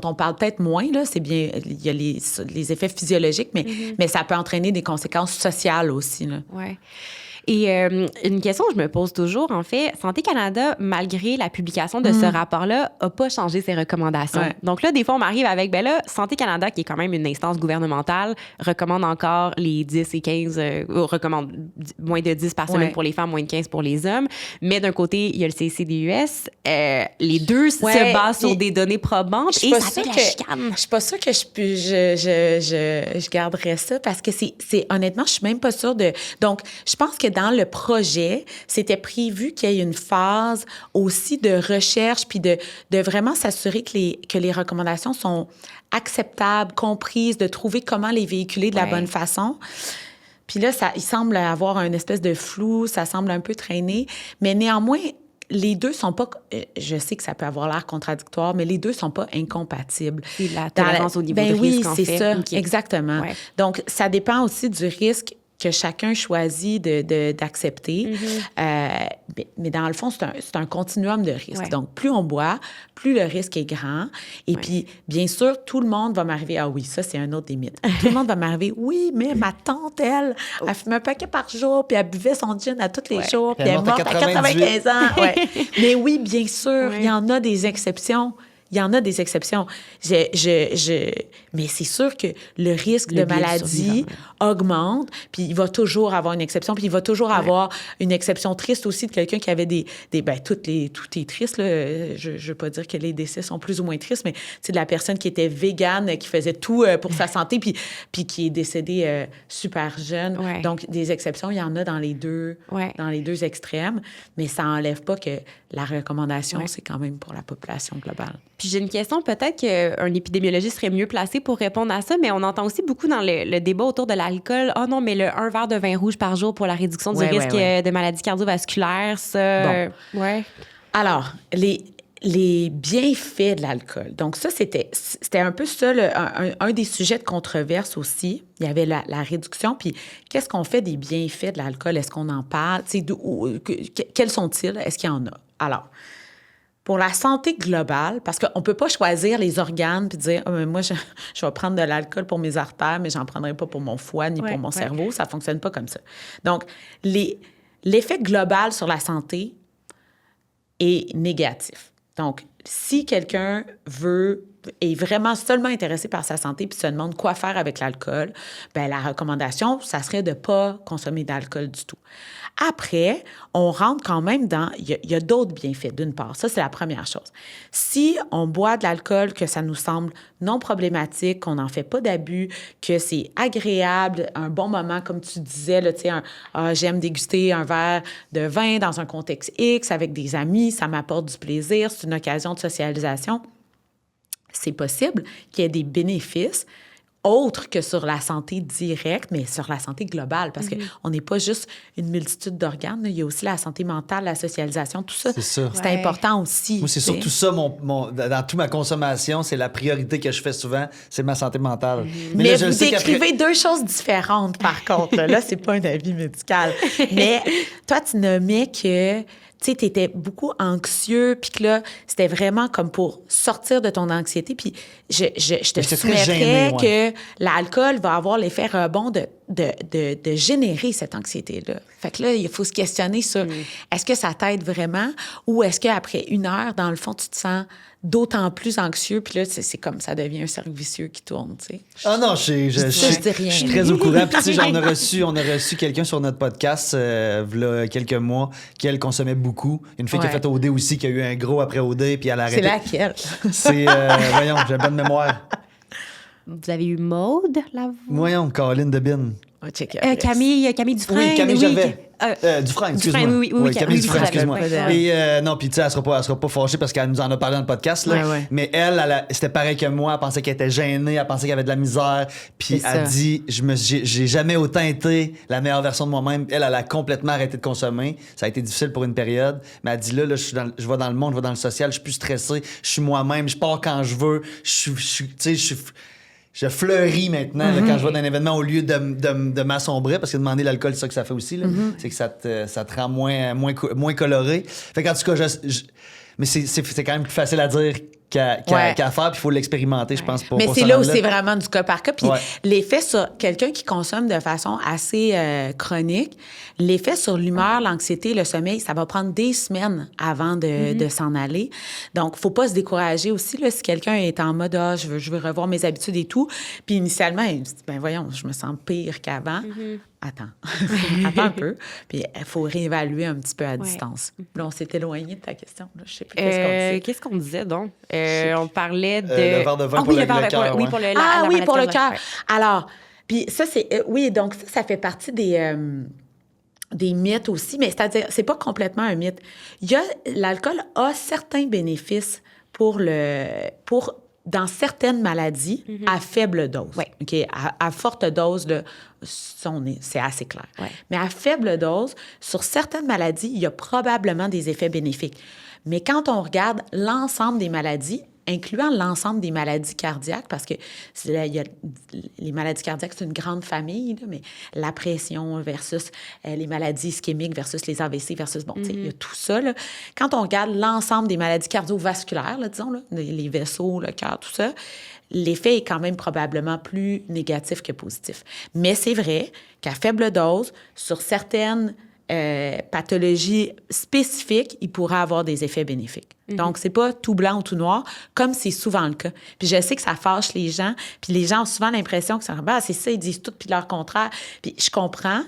on parle peut-être moins, là. C'est bien, il y a les effets physiologiques, mais ça peut entraîner des conséquences sociales aussi, là. Ouais. Et une question que je me pose toujours, en fait, Santé Canada, malgré la publication de ce rapport-là, n'a pas changé ses recommandations. Ouais. Donc là, des fois, on m'arrive avec, ben là, Santé Canada, qui est quand même une instance gouvernementale, recommande encore les 10 et 15, recommande moins de 10 par semaine Ouais. pour les femmes, moins de 15 pour les hommes. Mais d'un côté, il y a le CCDUS. Les deux Ouais, se basent sur puis des données probantes et ça fait la chicane. Je suis pas sûre que je garderais ça parce que c'est honnêtement, je suis même pas sûre de. Donc, je pense que dans le projet, c'était prévu qu'il y ait une phase aussi de recherche puis de vraiment s'assurer que les recommandations sont acceptables, comprises, de trouver comment les véhiculer de la Ouais. bonne façon. Puis là, il semble avoir une espèce de flou, ça semble un peu traîné, mais néanmoins, les deux sont pas... Je sais que ça peut avoir l'air contradictoire, mais les deux sont pas incompatibles. C'est la tolérance au niveau de risque, en oui, fait. c'est ça, OK. exactement. Ouais. Donc, ça dépend aussi du risque que chacun choisit d'accepter. Mais dans le fond, c'est un continuum de risques. Ouais. Donc, plus on boit, plus le risque est grand. Et puis, bien sûr, tout le monde va m'arriver. Ah oui, ça, c'est un autre des mythes. Tout le monde va m'arriver. Oui, mais ma tante, elle fumait un paquet par jour, puis elle buvait son gin à tous les jours, puis elle est morte à 95 ans. Ouais. Mais oui, bien sûr, il y en a des exceptions. Il y en a des exceptions. Mais c'est sûr que le risque de maladie augmente, puis il va toujours avoir une exception, puis il va toujours avoir une exception triste aussi de quelqu'un qui avait tout est triste, là. Je veux pas dire que les décès sont plus ou moins tristes, mais de la personne qui était végane, qui faisait tout pour sa santé, puis qui est décédée super jeune. Ouais. Donc, des exceptions, il y en a dans les deux extrêmes, mais ça enlève pas que la recommandation, c'est quand même pour la population globale. Puis j'ai une question, peut-être qu'un épidémiologiste serait mieux placé pour répondre à ça, mais on entend aussi beaucoup dans le débat autour de l'alcool. « Ah non, mais un verre de vin rouge par jour pour la réduction du risque de maladies cardiovasculaires, ça... » Bon. Alors, les bienfaits de l'alcool. Donc ça, c'était un peu ça, un des sujets de controverse aussi. Il y avait la réduction. Puis qu'est-ce qu'on fait des bienfaits de l'alcool? Est-ce qu'on en parle? Quels sont-ils? Est-ce qu'il y en a? Alors, pour la santé globale, parce qu'on ne peut pas choisir les organes puis dire moi, je vais prendre de l'alcool pour mes artères, mais je n'en prendrai pas pour mon foie ni pour mon cerveau. Ça ne fonctionne pas comme ça. Donc, l'effet global sur la santé est négatif. Donc, si quelqu'un est vraiment seulement intéressé par sa santé puis se demande quoi faire avec l'alcool, bien, la recommandation, ça serait de ne pas consommer d'alcool du tout. Après, on rentre quand même dans... Il y a d'autres bienfaits, d'une part. Ça, c'est la première chose. Si on boit de l'alcool, que ça nous semble non problématique, qu'on n'en fait pas d'abus, que c'est agréable, un bon moment, comme tu disais, là, tu sais, j'aime déguster un verre de vin dans un contexte X avec des amis, ça m'apporte du plaisir, c'est une occasion de socialisation. C'est possible qu'il y ait des bénéfices autres que sur la santé directe, mais sur la santé globale, parce qu'on n'est pas juste une multitude d'organes, il y a aussi la santé mentale, la socialisation, tout ça. C'est ça. C'est important aussi. Moi, c'est surtout ça, dans toute ma consommation, c'est la priorité que je fais souvent, c'est ma santé mentale. Mais là, vous décrivez deux choses différentes, par contre. Là, c'est pas un avis médical. Mais toi, tu nommais que... tu sais, t'étais beaucoup anxieux, puis que là, c'était vraiment comme pour sortir de ton anxiété. Puis je te soumettrais que l'alcool va avoir l'effet rebond de générer cette anxiété-là. Fait que là, il faut se questionner sur est-ce que ça t'aide vraiment ou est-ce qu'après 1 heure, dans le fond, tu te sens d'autant plus anxieux, puis là, c'est comme ça devient un cercle vicieux qui tourne, tu sais. Ah non, je suis très au courant. Puis tu sais, on a reçu quelqu'un sur notre podcast, il y a quelques mois, qui, elle, consommait beaucoup. Une fille qui a fait OD aussi, qui a eu un gros après OD, puis elle a arrêté. C'est laquelle? C'est, voyons, j'ai pas de mémoire. Vous avez eu Maude, là? Voyons, Caroline Debine. Camille Dufresne. Oui, Camille Gervais. Dufresne, excuse-moi. Oui, Camille Dufresne, excuse-moi. Et non, puis tu sais, elle sera pas fâchée parce qu'elle nous en a parlé dans le podcast, là. Ouais. Mais elle, c'était pareil que moi. Elle pensait qu'elle était gênée, elle pensait qu'elle avait de la misère. Puis elle dit, j'ai jamais autant été la meilleure version de moi-même. Elle a complètement arrêté de consommer. Ça a été difficile pour une période. Mais elle dit, là je vais dans le monde, je vais dans le social, je suis plus stressée, je suis moi-même, je pars quand je veux, je fleuris maintenant là, quand je vais dans un événement au lieu de m'assombrer, parce que demander l'alcool, c'est ça que ça fait aussi. Là. C'est que ça te rend moins coloré. Fait qu'en tout cas, mais c'est quand même plus facile à dire qu'à faire, puis il faut l'expérimenter, je pense. Mais c'est là où c'est vraiment du cas par cas. Puis l'effet sur quelqu'un qui consomme de façon assez chronique, l'effet sur l'humeur, l'anxiété, le sommeil, ça va prendre des semaines avant de s'en aller. Donc, faut pas se décourager aussi, là, si quelqu'un est en mode « je veux revoir mes habitudes et tout », puis initialement, il se dit « ben voyons, je me sens pire qu'avant ». Attends un peu. Puis il faut réévaluer un petit peu à distance. Là, on s'est éloigné de ta question. Là. Je sais plus qu'est-ce qu'on disait donc? On parlait de... le verre de vin pour le cœur. Oui, pour le pour le cœur. Alors, puis ça, c'est... oui, donc ça fait partie des mythes aussi, mais c'est-à-dire, c'est pas complètement un mythe. L'alcool a certains bénéfices dans certaines maladies à faible dose. Okay? À forte dose, c'est assez clair. Mais à faible dose, sur certaines maladies, il y a probablement des effets bénéfiques. Mais quand on regarde l'ensemble des maladies, incluant l'ensemble des maladies cardiaques, parce que les maladies cardiaques, c'est une grande famille, là, mais la pression versus les maladies ischémiques versus les AVC versus, il y a tout ça. Là. Quand on regarde l'ensemble des maladies cardiovasculaires, là, disons, là, les vaisseaux, le cœur, tout ça, l'effet est quand même probablement plus négatif que positif. Mais c'est vrai qu'à faible dose, sur certaines pathologie spécifique, il pourrait avoir des effets bénéfiques. Donc, c'est pas tout blanc ou tout noir, comme c'est souvent le cas. Puis je sais que ça fâche les gens, puis les gens ont souvent l'impression que c'est ça, ils disent tout, puis leur contraire. Puis je comprends,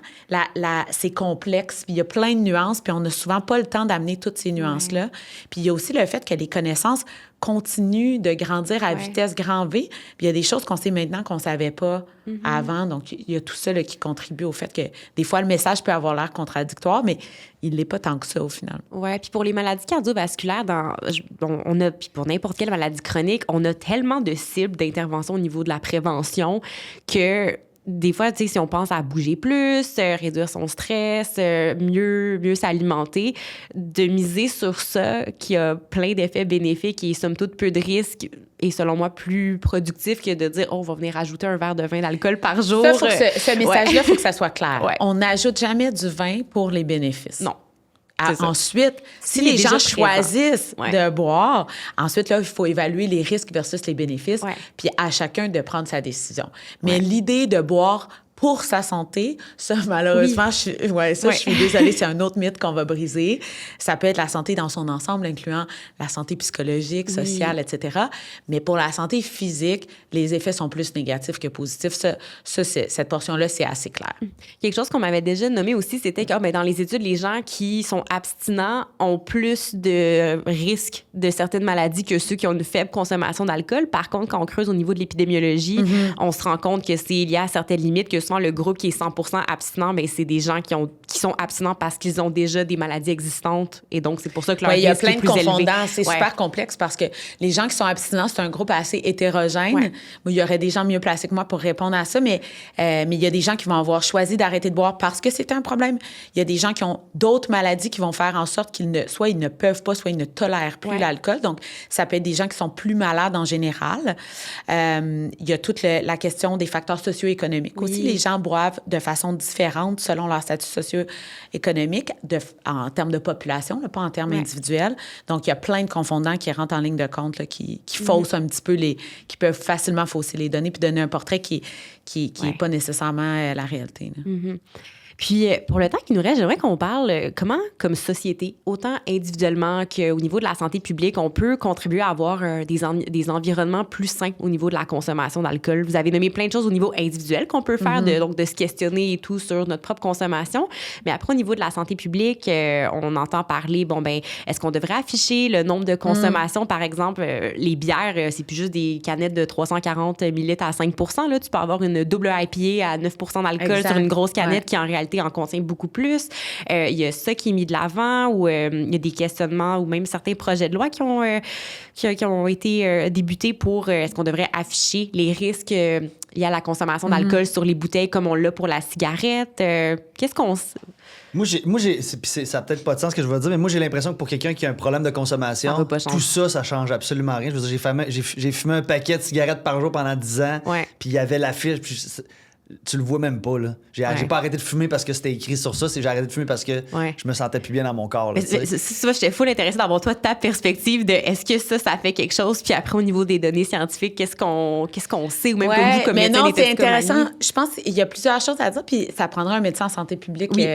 c'est complexe, puis il y a plein de nuances, puis on n'a souvent pas le temps d'amener toutes ces nuances-là. Puis il y a aussi le fait que les connaissances continuent de grandir à vitesse grand V, puis il y a des choses qu'on sait maintenant qu'on savait pas avant. Donc, il y a tout ça là, qui contribue au fait que des fois, le message peut avoir l'air contradictoire, mais il l'est pas tant que ça au final. Oui, puis pour les maladies cardiovasculaires, puis pour n'importe quelle maladie chronique, on a tellement de cibles d'intervention au niveau de la prévention que des fois, tu sais, si on pense à bouger plus, réduire son stress, mieux s'alimenter, de miser sur ça qui a plein d'effets bénéfiques et somme toute peu de risques et selon moi plus productif que de dire on va venir ajouter un verre de vin d'alcool par jour. Ça, faut que ce message-là, il faut que ça soit clair. Ouais. On n'ajoute jamais du vin pour les bénéfices. Non. Ensuite, si les gens choisissent de boire, ensuite, là, il faut évaluer les risques versus les bénéfices, puis à chacun de prendre sa décision. Mais l'idée de boire pour sa santé, ça, malheureusement, je suis désolée, c'est un autre mythe qu'on va briser. Ça peut être la santé dans son ensemble, incluant la santé psychologique, sociale, etc. Mais pour la santé physique, les effets sont plus négatifs que positifs. Cette portion-là, c'est assez clair. Quelque chose qu'on m'avait déjà nommé aussi, c'était que dans les études, les gens qui sont abstinents ont plus de risques de certaines maladies que ceux qui ont une faible consommation d'alcool. Par contre, quand on creuse au niveau de l'épidémiologie, on se rend compte que c'est lié à certaines limites, que souvent le groupe qui est 100% abstinent, bien, c'est des gens qui sont abstinents parce qu'ils ont déjà des maladies existantes et donc c'est pour ça que leur risque est plus élevé. Il y a plein de confondants. C'est super complexe parce que les gens qui sont abstinents, c'est un groupe assez hétérogène. Il y aurait des gens mieux placés que moi pour répondre à ça, mais il y a des gens qui vont avoir choisi d'arrêter de boire parce que c'est un problème. Il y a des gens qui ont d'autres maladies qui vont faire en sorte qu'ils soit ils ne peuvent pas, soit ils ne tolèrent plus l'alcool. Donc, ça peut être des gens qui sont plus malades en général. Il y a toute la question des facteurs socio-économiques aussi. Les gens boivent de façon différente selon leur statut socio-économique en termes de population, là, pas en termes individuels. Donc, il y a plein de confondants qui rentrent en ligne de compte, là, qui faussent un petit peu qui peuvent facilement fausser les données puis donner un portrait qui n'est pas nécessairement la réalité. Puis, pour le temps qui nous reste, j'aimerais qu'on parle comment, comme société, autant individuellement qu'au niveau de la santé publique, on peut contribuer à avoir des environnements plus sains au niveau de la consommation d'alcool. Vous avez nommé plein de choses au niveau individuel qu'on peut faire, donc de se questionner et tout sur notre propre consommation. Mais après, au niveau de la santé publique, on entend parler, est-ce qu'on devrait afficher le nombre de consommations? Par exemple, les bières, c'est plus juste des canettes de 340 ml à 5 %. Là, tu peux avoir une double IPA à 9 % d'alcool sur une grosse canette qui, en réalité, en contient beaucoup plus. Il y a ça qui est mis de l'avant ou il y a des questionnements ou même certains projets de loi qui ont été débutés pour est-ce qu'on devrait afficher les risques liés à la consommation d'alcool sur les bouteilles comme on l'a pour la cigarette. Qu'est-ce qu'on... Ça n'a peut-être pas de sens ce que je veux dire, mais moi, j'ai l'impression que pour quelqu'un qui a un problème de consommation, tout ça change absolument rien. Je veux dire, j'ai fumé un paquet de cigarettes par jour pendant 10 ans, puis il y avait l'affiche, puis tu le vois même pas, là. J'ai pas arrêté de fumer parce que c'était écrit sur ça, j'ai arrêté de fumer parce que je me sentais plus bien dans mon corps, là. J'étais full intéressée d'avoir, toi, ta perspective de est-ce que ça fait quelque chose, puis après, au niveau des données scientifiques, qu'est-ce qu'on sait, ou même comme vous, comme médecin. Mais non, c'est intéressant. Je pense qu'il y a plusieurs choses à dire, puis ça prendra un médecin en santé publique qui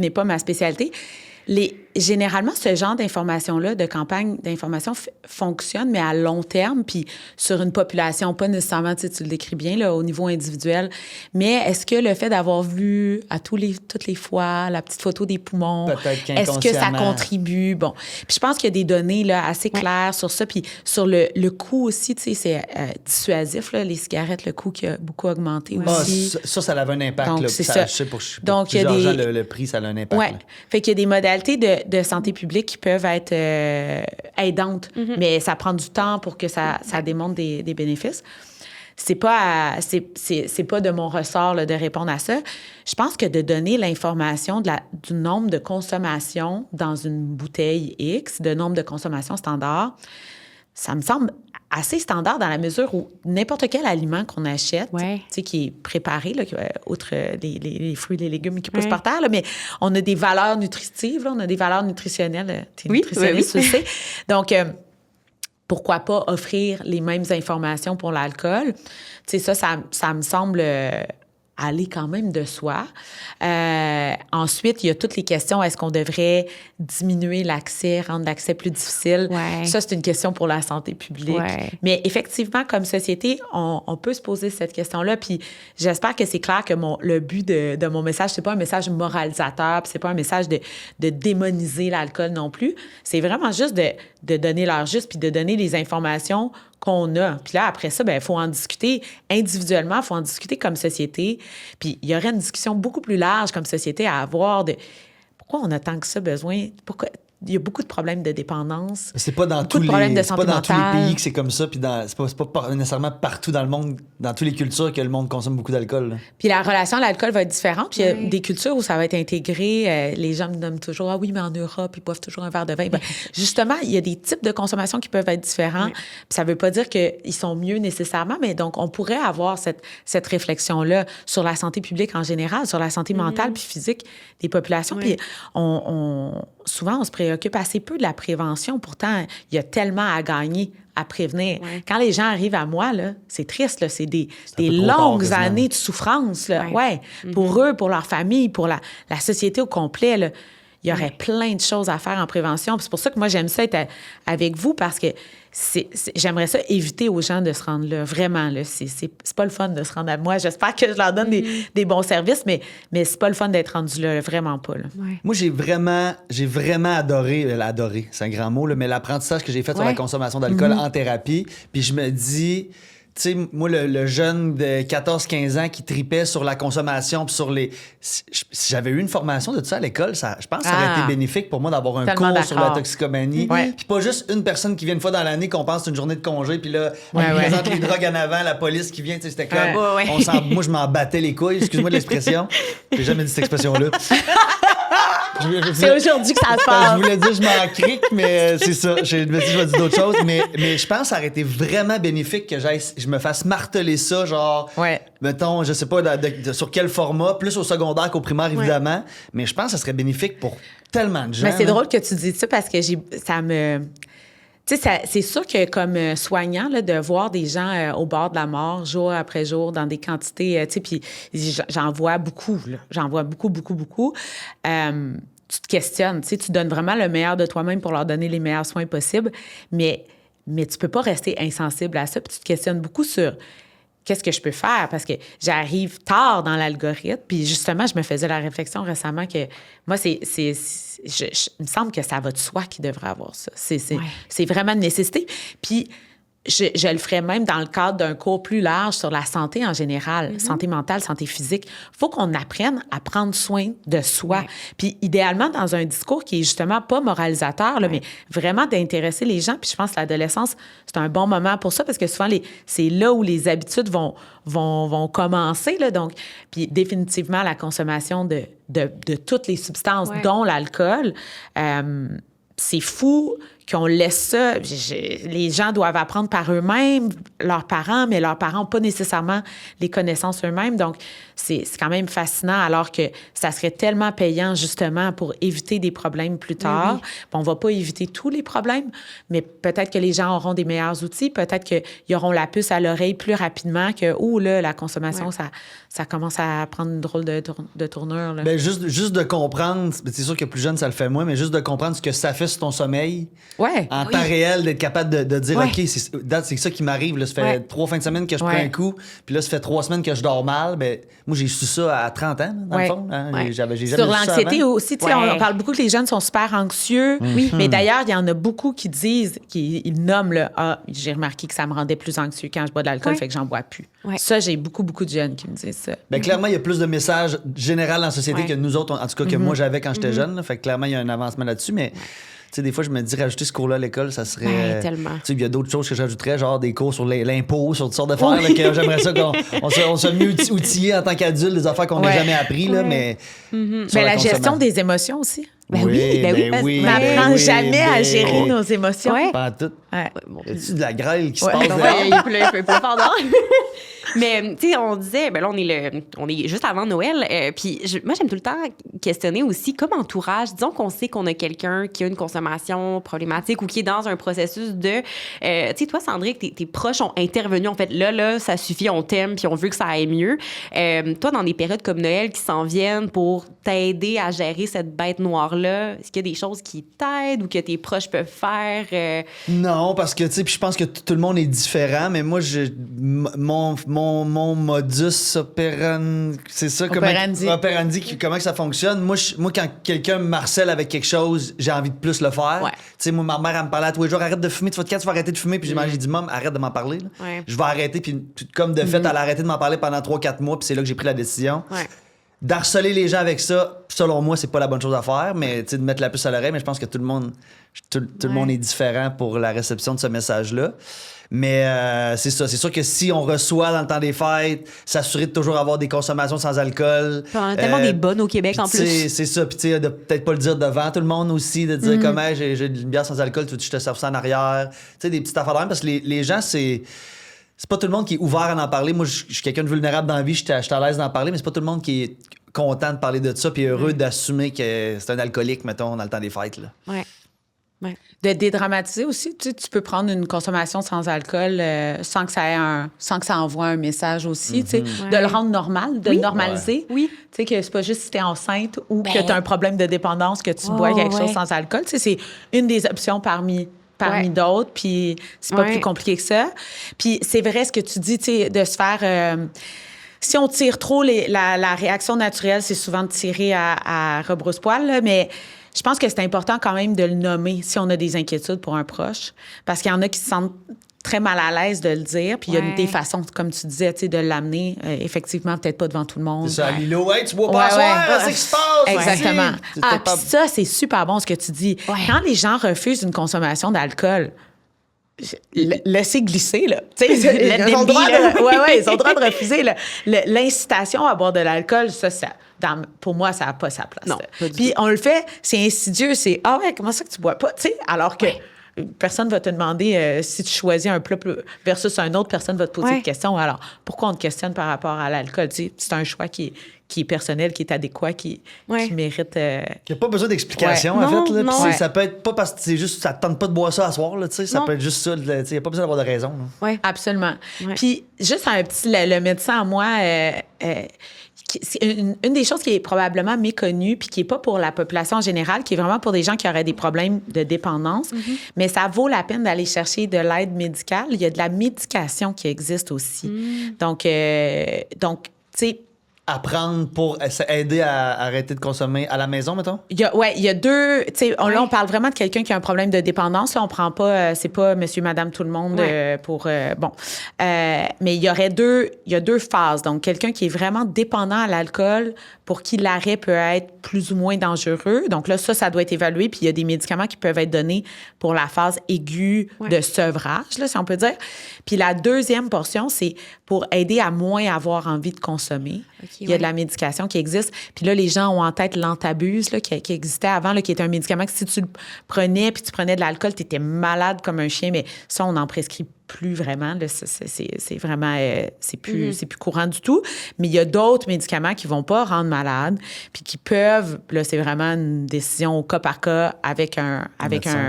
n'est pas ma spécialité. Généralement, ce genre d'information-là, de campagne d'information fonctionne, mais à long terme, puis sur une population, pas nécessairement, tu le décris bien, là, au niveau individuel. Mais est-ce que le fait d'avoir vu toutes les fois la petite photo des poumons, est-ce que ça contribue? Bon. Puis je pense qu'il y a des données là, assez claires sur ça. Puis sur le coût aussi, tu sais, c'est dissuasif, là, les cigarettes, le coût qui a beaucoup augmenté aussi. Ça avait un impact. Donc, là, c'est ça. Je sais pour plusieurs gens, le prix, ça a un impact. Oui. Fait qu'il y a des modalités de santé publique qui peuvent être aidantes, mais ça prend du temps pour que ça démontre des bénéfices. C'est pas de mon ressort là, de répondre à ça. Je pense que de donner l'information du nombre de consommations dans une bouteille X, de nombre de consommations standard, ça me semble assez standard dans la mesure où n'importe quel aliment qu'on achète, tu sais, qui est préparé, là, outre les fruits et les légumes qui poussent par terre, là, mais on a des valeurs nutritives, là, on a des valeurs nutritionnelles. Tu es nutritionniste, tu le sais. Donc, pourquoi pas offrir les mêmes informations pour l'alcool? Tu sais, ça me semble aller quand même de soi. Ensuite, il y a toutes les questions. Est-ce qu'on devrait diminuer l'accès, rendre l'accès plus difficile? Ouais. Ça, c'est une question pour la santé publique. Ouais. Mais effectivement, comme société, on peut se poser cette question-là. Puis j'espère que c'est clair que le but de mon message, c'est pas un message moralisateur, puis c'est pas un message de démoniser l'alcool non plus. C'est vraiment juste de donner l'heure juste, puis de donner les informations qu'on a. Puis là, après ça, il faut en discuter individuellement, il faut en discuter comme société. Puis il y aurait une discussion beaucoup plus large comme société à avoir de pourquoi on a tant que ça besoin, pourquoi il y a beaucoup de problèmes de dépendance. C'est pas dans tous les pays que c'est comme ça, puis c'est pas nécessairement partout dans le monde, dans toutes les cultures que le monde consomme beaucoup d'alcool. Là. Puis la relation à l'alcool va être différente. Puis il y a des cultures où ça va être intégré. Les gens me nomment toujours, ah oui, mais en Europe, ils boivent toujours un verre de vin. Ben, justement, il y a des types de consommation qui peuvent être différents. Puis ça veut pas dire qu'ils sont mieux nécessairement, mais donc on pourrait avoir cette réflexion-là sur la santé publique en général, sur la santé mentale puis physique des populations. Puis souvent, on se préoccupe assez peu de la prévention. Pourtant, il y a tellement à gagner à prévenir. Ouais. Quand les gens arrivent à moi, là, c'est triste. Là, c'est des longues années de souffrance. Là. Ouais. Pour eux, pour leur famille, pour la société au complet. Là. Il y aurait plein de choses à faire en prévention. Puis c'est pour ça que moi, j'aime ça être avec vous parce que j'aimerais ça éviter aux gens de se rendre là. Vraiment, là. C'est pas le fun de se rendre à moi. J'espère que je leur donne des bons services, mais c'est pas le fun d'être rendu là. Vraiment pas. Là. Ouais. Moi, j'ai vraiment adoré, c'est un grand mot, là, mais l'apprentissage que j'ai fait sur la consommation d'alcool en thérapie. Puis je me dis... Tu sais, moi, le jeune de 14-15 ans qui tripait sur la consommation puis sur les... Si j'avais eu une formation de tout ça à l'école, je pense que ça aurait été bénéfique pour moi d'avoir un cours sur la toxicomanie. Puis pas juste une personne qui vient une fois dans l'année, qu'on pense c'est une journée de congé, puis là, on présente les drogues en avant, la police qui vient, tu sais, c'était comme... Moi, je m'en battais les couilles, excuse-moi de l'expression. J'ai jamais dit cette expression-là. C'est aujourd'hui que ça se passe. Je voulais dire je m'en crique, mais c'est ça. Je me dis, je vais dire d'autres choses. Mais je pense que ça aurait été vraiment bénéfique que je me fasse marteler ça, genre, mettons, je sais pas sur quel format, plus au secondaire qu'au primaire, évidemment. Mais je pense que ça serait bénéfique pour tellement de gens. Mais c'est drôle que tu dises ça parce que ça me... Tu sais, c'est sûr que comme soignant, là, de voir des gens au bord de la mort, jour après jour, dans des quantités, tu sais, puis j'en vois beaucoup, là. J'en vois beaucoup. Tu te questionnes, tu sais, tu donnes vraiment le meilleur de toi-même pour leur donner les meilleurs soins possibles, mais tu peux pas rester insensible à ça, puis tu te questionnes beaucoup sur qu'est-ce que je peux faire, parce que j'arrive tard dans l'algorithme, puis justement, je me faisais la réflexion récemment que moi, il me semble que ça va de soi qu'il devrait avoir ça. C'est vraiment une nécessité. Puis je le ferais même dans le cadre d'un cours plus large sur la santé en général, santé mentale, santé physique. Il faut qu'on apprenne à prendre soin de soi. Ouais. Puis idéalement, dans un discours qui est justement pas moralisateur, là, mais vraiment d'intéresser les gens. Puis je pense que l'adolescence, c'est un bon moment pour ça parce que souvent, c'est là où les habitudes vont commencer. Là, donc, puis définitivement, la consommation de toutes les substances, dont l'alcool, c'est fou qu'on laisse ça. Les gens doivent apprendre par eux-mêmes, leurs parents, mais leurs parents n'ont pas nécessairement les connaissances eux-mêmes. Donc, c'est quand même fascinant, alors que ça serait tellement payant, justement, pour éviter des problèmes plus tard. On ne va pas éviter tous les problèmes, mais peut-être que les gens auront des meilleurs outils. Peut-être qu'ils auront la puce à l'oreille plus rapidement que, là, la consommation, ça commence à prendre une drôle de tournure. Là. Bien, juste de comprendre, c'est sûr que plus jeune, ça le fait moins, mais juste de comprendre ce que ça fait sur ton sommeil. En temps réel, d'être capable de dire, OK, c'est ça qui m'arrive. Là, ça fait 3 fins de semaine que je prends un coup, puis là, ça fait 3 semaines que je dors mal. Ben, moi, j'ai su ça à 30 ans, dans le fond. Hein. J'ai jamais sur l'anxiété aussi, on parle beaucoup que les jeunes sont super anxieux. Mais d'ailleurs, il y en a beaucoup qui disent, ils nomment, j'ai remarqué que ça me rendait plus anxieux quand je bois de l'alcool, fait que j'en bois plus. Ça, j'ai beaucoup de jeunes qui me disent ça. Bien, clairement, il y a plus de messages généraux dans la société que nous autres, en tout cas, que moi, j'avais quand j'étais jeune. Là, fait que clairement, il y a un avancement là-dessus, mais... Tu sais, des fois, je me dis, rajouter ce cours-là à l'école, ça serait... tellement. Tu sais, il y a d'autres choses que j'ajouterais, genre des cours sur l'impôt, sur toutes sortes d'affaires, là, que j'aimerais ça qu'on soit mieux outillés en tant qu'adultes, des affaires qu'on n'a jamais appris, là, mais... Mais la gestion des émotions aussi. On n'apprend jamais à gérer nos émotions. Pas tout. Y a-tu de la grêle qui se passe? Il est plus fort, non? Mais, tu sais, on disait, ben là, on est juste avant Noël. Puis, moi, j'aime tout le temps questionner aussi, comme entourage, disons qu'on sait qu'on a quelqu'un qui a une consommation problématique ou qui est dans un processus de. Tu sais, toi, Sandrine, tes proches ont intervenu. En fait, là, ça suffit, on t'aime, puis on veut que ça aille mieux. Toi, dans des périodes comme Noël qui s'en viennent pour t'aider à gérer cette bête noire-là, est-ce qu'il y a des choses qui t'aident ou que tes proches peuvent faire? Non, parce que, tu sais, puis je pense que tout le monde est différent, mais moi, mon modus operandi, c'est ça? Operandi. Comment que ça fonctionne? Moi, quand quelqu'un me harcèle avec quelque chose, j'ai envie de plus le faire. Ouais. Tu sais, moi, ma mère, elle me parlait à tous les jours, arrête de fumer, tu vas arrêter de fumer. Puis j'ai dit, Mom, arrête de m'en parler. Là. Ouais. Je vais arrêter. Puis comme de fait, elle a arrêté de m'en parler pendant 3-4 mois, puis c'est là que j'ai pris la décision. Ouais. D'harceler les gens avec ça, selon moi, c'est pas la bonne chose à faire, mais tu sais, de mettre la puce à l'oreille, mais je pense que tout le monde est différent pour la réception de ce message-là. Mais c'est ça. C'est sûr que si on reçoit dans le temps des fêtes, s'assurer de toujours avoir des consommations sans alcool. Puis on a tellement des bonnes au Québec en plus. C'est ça. Puis tu sais, de peut-être pas le dire devant tout le monde aussi, de dire comment j'ai une bière sans alcool, tu veux que je te serve ça en arrière. Tu sais, des petites affaires de même, parce que les gens, c'est pas tout le monde qui est ouvert à en parler. Moi, je suis quelqu'un de vulnérable dans la vie, je suis à l'aise d'en parler, mais c'est pas tout le monde qui est content de parler de ça puis heureux d'assumer que c'est un alcoolique, mettons, dans le temps des fêtes. Là. Ouais. De dédramatiser aussi, tu peux prendre une consommation sans alcool sans que ça envoie un message aussi, tu sais, de le rendre normal, de le normaliser. Oui. Tu sais, que c'est pas juste si t'es enceinte ou que t'as un problème de dépendance que tu bois quelque chose sans alcool. Tu sais, c'est une des options parmi d'autres, puis c'est pas plus compliqué que ça. Puis c'est vrai ce que tu dis, tu sais, de se faire... si on tire trop, la réaction naturelle, c'est souvent de tirer à rebrousse-poil, là, mais je pense que c'est important quand même de le nommer si on a des inquiétudes pour un proche, parce qu'il y en a qui se sentent très mal à l'aise de le dire, puis il y a des façons, comme tu disais, tu sais, de l'amener, effectivement, peut-être pas devant tout le monde. C'est ça, Lilo, hey, tu bois pas à soir, c'est ce qui se passe! Exactement. Ouais. Puis ça, c'est super bon ce que tu dis. Ouais. Quand les gens refusent une consommation d'alcool, laissez glisser, là. Ils ont le droit ils ont le droit de refuser. L'incitation à boire de l'alcool, ça pour moi, ça n'a pas sa place. Non, puis on le fait, c'est insidieux, c'est « Ah ouais, comment ça que tu bois pas? » Tu sais, alors que personne va te demander si tu choisis un plat versus un autre, personne va te poser de questions. Alors, pourquoi on te questionne par rapport à l'alcool? Tu sais, c'est un choix qui est personnel, qui est adéquat, qui mérite... Il n'y a pas besoin d'explication, en fait. Là. Puis ça peut être pas parce que c'est juste ça te tente pas de boire ça à soir. Là, ça peut être juste ça. Il n'y a pas besoin d'avoir de raison. Oui, absolument. Ouais. Puis, juste un petit... Le médecin à moi... c'est une des choses qui est probablement méconnue puis qui n'est pas pour la population en général, qui est vraiment pour des gens qui auraient des problèmes de dépendance. Mais ça vaut la peine d'aller chercher de l'aide médicale. Il y a de la médication qui existe aussi. Donc, tu sais... Apprendre pour aider à arrêter de consommer à la maison, mettons? Il y a deux... Tu sais, là, on parle vraiment de quelqu'un qui a un problème de dépendance. Là, on prend pas... c'est pas monsieur, madame, tout le monde pour... bon. Mais il y a deux phases. Donc, quelqu'un qui est vraiment dépendant à l'alcool, pour qui l'arrêt peut être plus ou moins dangereux. Donc là, ça doit être évalué. Puis il y a des médicaments qui peuvent être donnés pour la phase aiguë de sevrage, là, si on peut dire. Puis la deuxième portion, c'est pour aider à moins avoir envie de consommer. Il y a de la médication qui existe. Puis là, les gens ont en tête l'Antabuse, là, qui existait avant, là, qui était un médicament que si tu le prenais puis tu prenais de l'alcool, tu étais malade comme un chien. Mais ça, on en prescrit plus vraiment. Là, c'est vraiment... c'est plus courant du tout. Mais il y a d'autres médicaments qui vont pas rendre malade puis qui peuvent... Là, c'est vraiment une décision au cas par cas avec un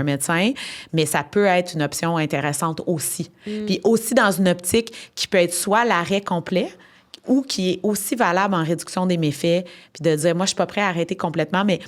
médecin. Mais ça peut être une option intéressante aussi. Puis aussi dans une optique qui peut être soit l'arrêt complet ou qui est aussi valable en réduction des méfaits, puis de dire, moi, je suis pas prêt à arrêter complètement, mais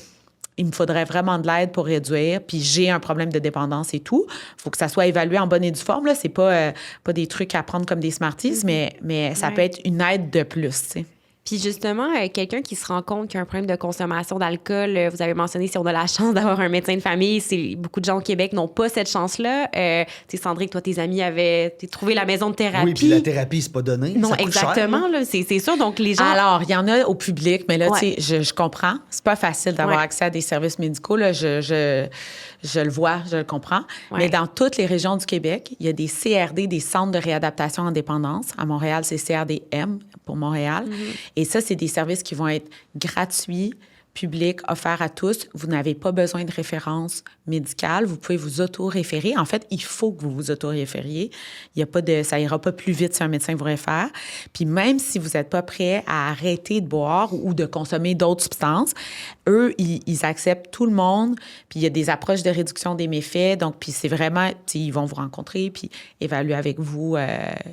il me faudrait vraiment de l'aide pour réduire, puis j'ai un problème de dépendance et tout. Il faut que ça soit évalué en bonne et due forme. Là. C'est pas des trucs à prendre comme des Smarties, mais ça peut être une aide de plus, tu sais. Puis justement, quelqu'un qui se rend compte qu'il y a un problème de consommation d'alcool, vous avez mentionné si on a la chance d'avoir un médecin de famille, beaucoup de gens au Québec n'ont pas cette chance-là. Tu sais, Sandrine, toi, tes amis avaient trouvé la maison de thérapie. Oui, puis la thérapie, c'est pas donné. Non, ça coûte exactement, cher, là, c'est sûr. Donc, les gens... Alors, il y en a au public, mais là, tu sais, je comprends. C'est pas facile d'avoir accès à des services médicaux, là. Je le vois, je le comprends. Mais dans toutes les régions du Québec, il y a des CRD, des centres de réadaptation en dépendance. À Montréal, c'est CRDM pour Montréal. Et ça, c'est des services qui vont être gratuits, publics, offerts à tous. Vous n'avez pas besoin de référence médical, vous pouvez vous auto-référer. En fait, il faut que vous vous auto-référiez. Il y a pas de, ça ira pas plus vite si un médecin vous réfère. Puis même si vous n'êtes pas prêt à arrêter de boire ou de consommer d'autres substances, eux, ils acceptent tout le monde. Puis il y a des approches de réduction des méfaits. Donc, puis c'est vraiment, ils vont vous rencontrer puis évaluer avec vous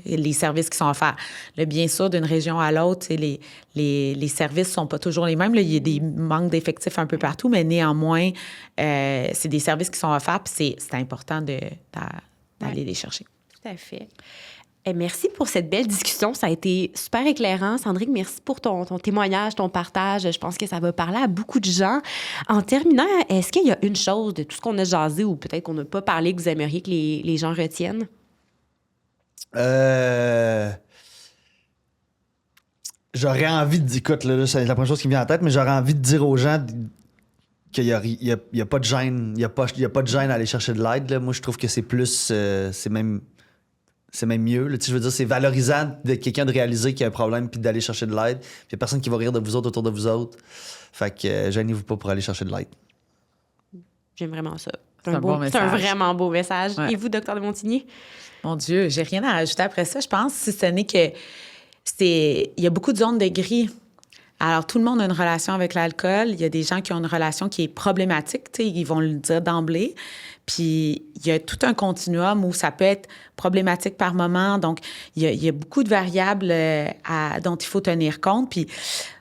les services qui sont offerts. Là, bien sûr, d'une région à l'autre, les services sont pas toujours les mêmes. Là, il y a des manques d'effectifs un peu partout, mais néanmoins, c'est des services qui sont offerts, puis c'est important d'aller les chercher. Tout à fait. Et merci pour cette belle discussion. Ça a été super éclairant. Sandrine, merci pour ton témoignage, ton partage. Je pense que ça va parler à beaucoup de gens. En terminant, est-ce qu'il y a une chose de tout ce qu'on a jasé ou peut-être qu'on n'a pas parlé que vous aimeriez que les gens retiennent? J'aurais envie de dire, écoute, là, c'est la première chose qui me vient en tête, mais j'aurais envie de dire aux gens qu'il y a pas de gêne, il y a pas de gêne à aller chercher de l'aide. Là. Moi, je trouve que c'est plus, c'est même mieux. Là. Je veux dire, c'est valorisant de quelqu'un de réaliser qu'il y a un problème puis d'aller chercher de l'aide. Puis il y a personne qui va rire de vous autres autour de vous autres. Fait que gênez-vous pas pour aller chercher de l'aide. J'aime vraiment ça. C'est un bon message. C'est un vraiment beau message. Ouais. Et vous, Dr. de Montigny? Mon Dieu, j'ai rien à rajouter après ça, je pense, si ce n'est que il y a beaucoup de zones de gris. Alors, tout le monde a une relation avec l'alcool. Il y a des gens qui ont une relation qui est problématique, tu sais, ils vont le dire d'emblée. Puis, il y a tout un continuum où ça peut être problématique par moment. Donc, il y a beaucoup de variables dont il faut tenir compte. Puis, il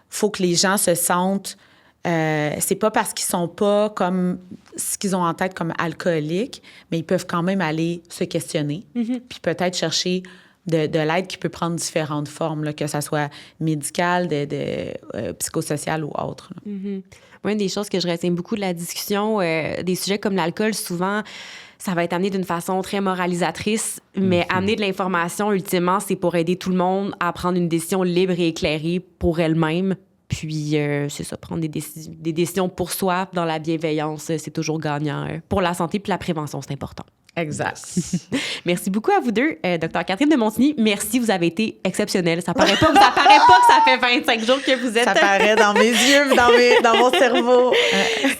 faut que les gens se sentent... c'est pas parce qu'ils sont pas comme ce qu'ils ont en tête comme alcooliques, mais ils peuvent quand même aller se questionner. Puis peut-être chercher de l'aide qui peut prendre différentes formes, là, que ça soit médicale, psychosociale ou autre. Moi, une des choses que je retiens beaucoup de la discussion, des sujets comme l'alcool, souvent, ça va être amené d'une façon très moralisatrice, mais amener de l'information, ultimement, c'est pour aider tout le monde à prendre une décision libre et éclairée pour elle-même. Puis, c'est ça, prendre des décisions pour soi, dans la bienveillance, c'est toujours gagnant. Pour la santé puis la prévention, c'est important. Exact. Merci beaucoup à vous deux. Dr. Catherine de Montigny, merci, vous avez été exceptionnelle. Ça paraît pas que ça fait 25 jours que vous êtes... Ça paraît dans mes yeux, dans mon cerveau.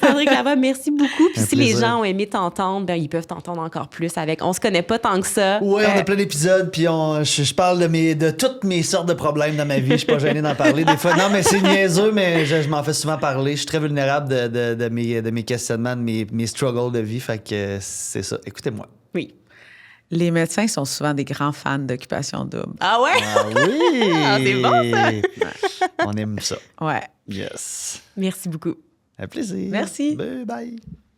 Sandrine Clava, merci beaucoup. Puis si plaisir. les gens ont aimé t'entendre, ben, ils peuvent t'entendre encore plus avec... On se connaît pas tant que ça. Ouais, on a plein d'épisodes, puis je parle de toutes mes sortes de problèmes dans ma vie. Je suis pas gêné d'en parler. Des fois, non, mais c'est niaiseux, mais je m'en fais souvent parler. Je suis très vulnérable de mes questionnements, de mes struggles de vie. Fait que c'est ça. Écoutez-moi. Oui. Les médecins sont souvent des grands fans d'occupation double. Ah ouais? Ah oui! Ah, c'est bon, ça! On aime ça. Ouais. Yes. Merci beaucoup. Un plaisir. Merci. Bye bye.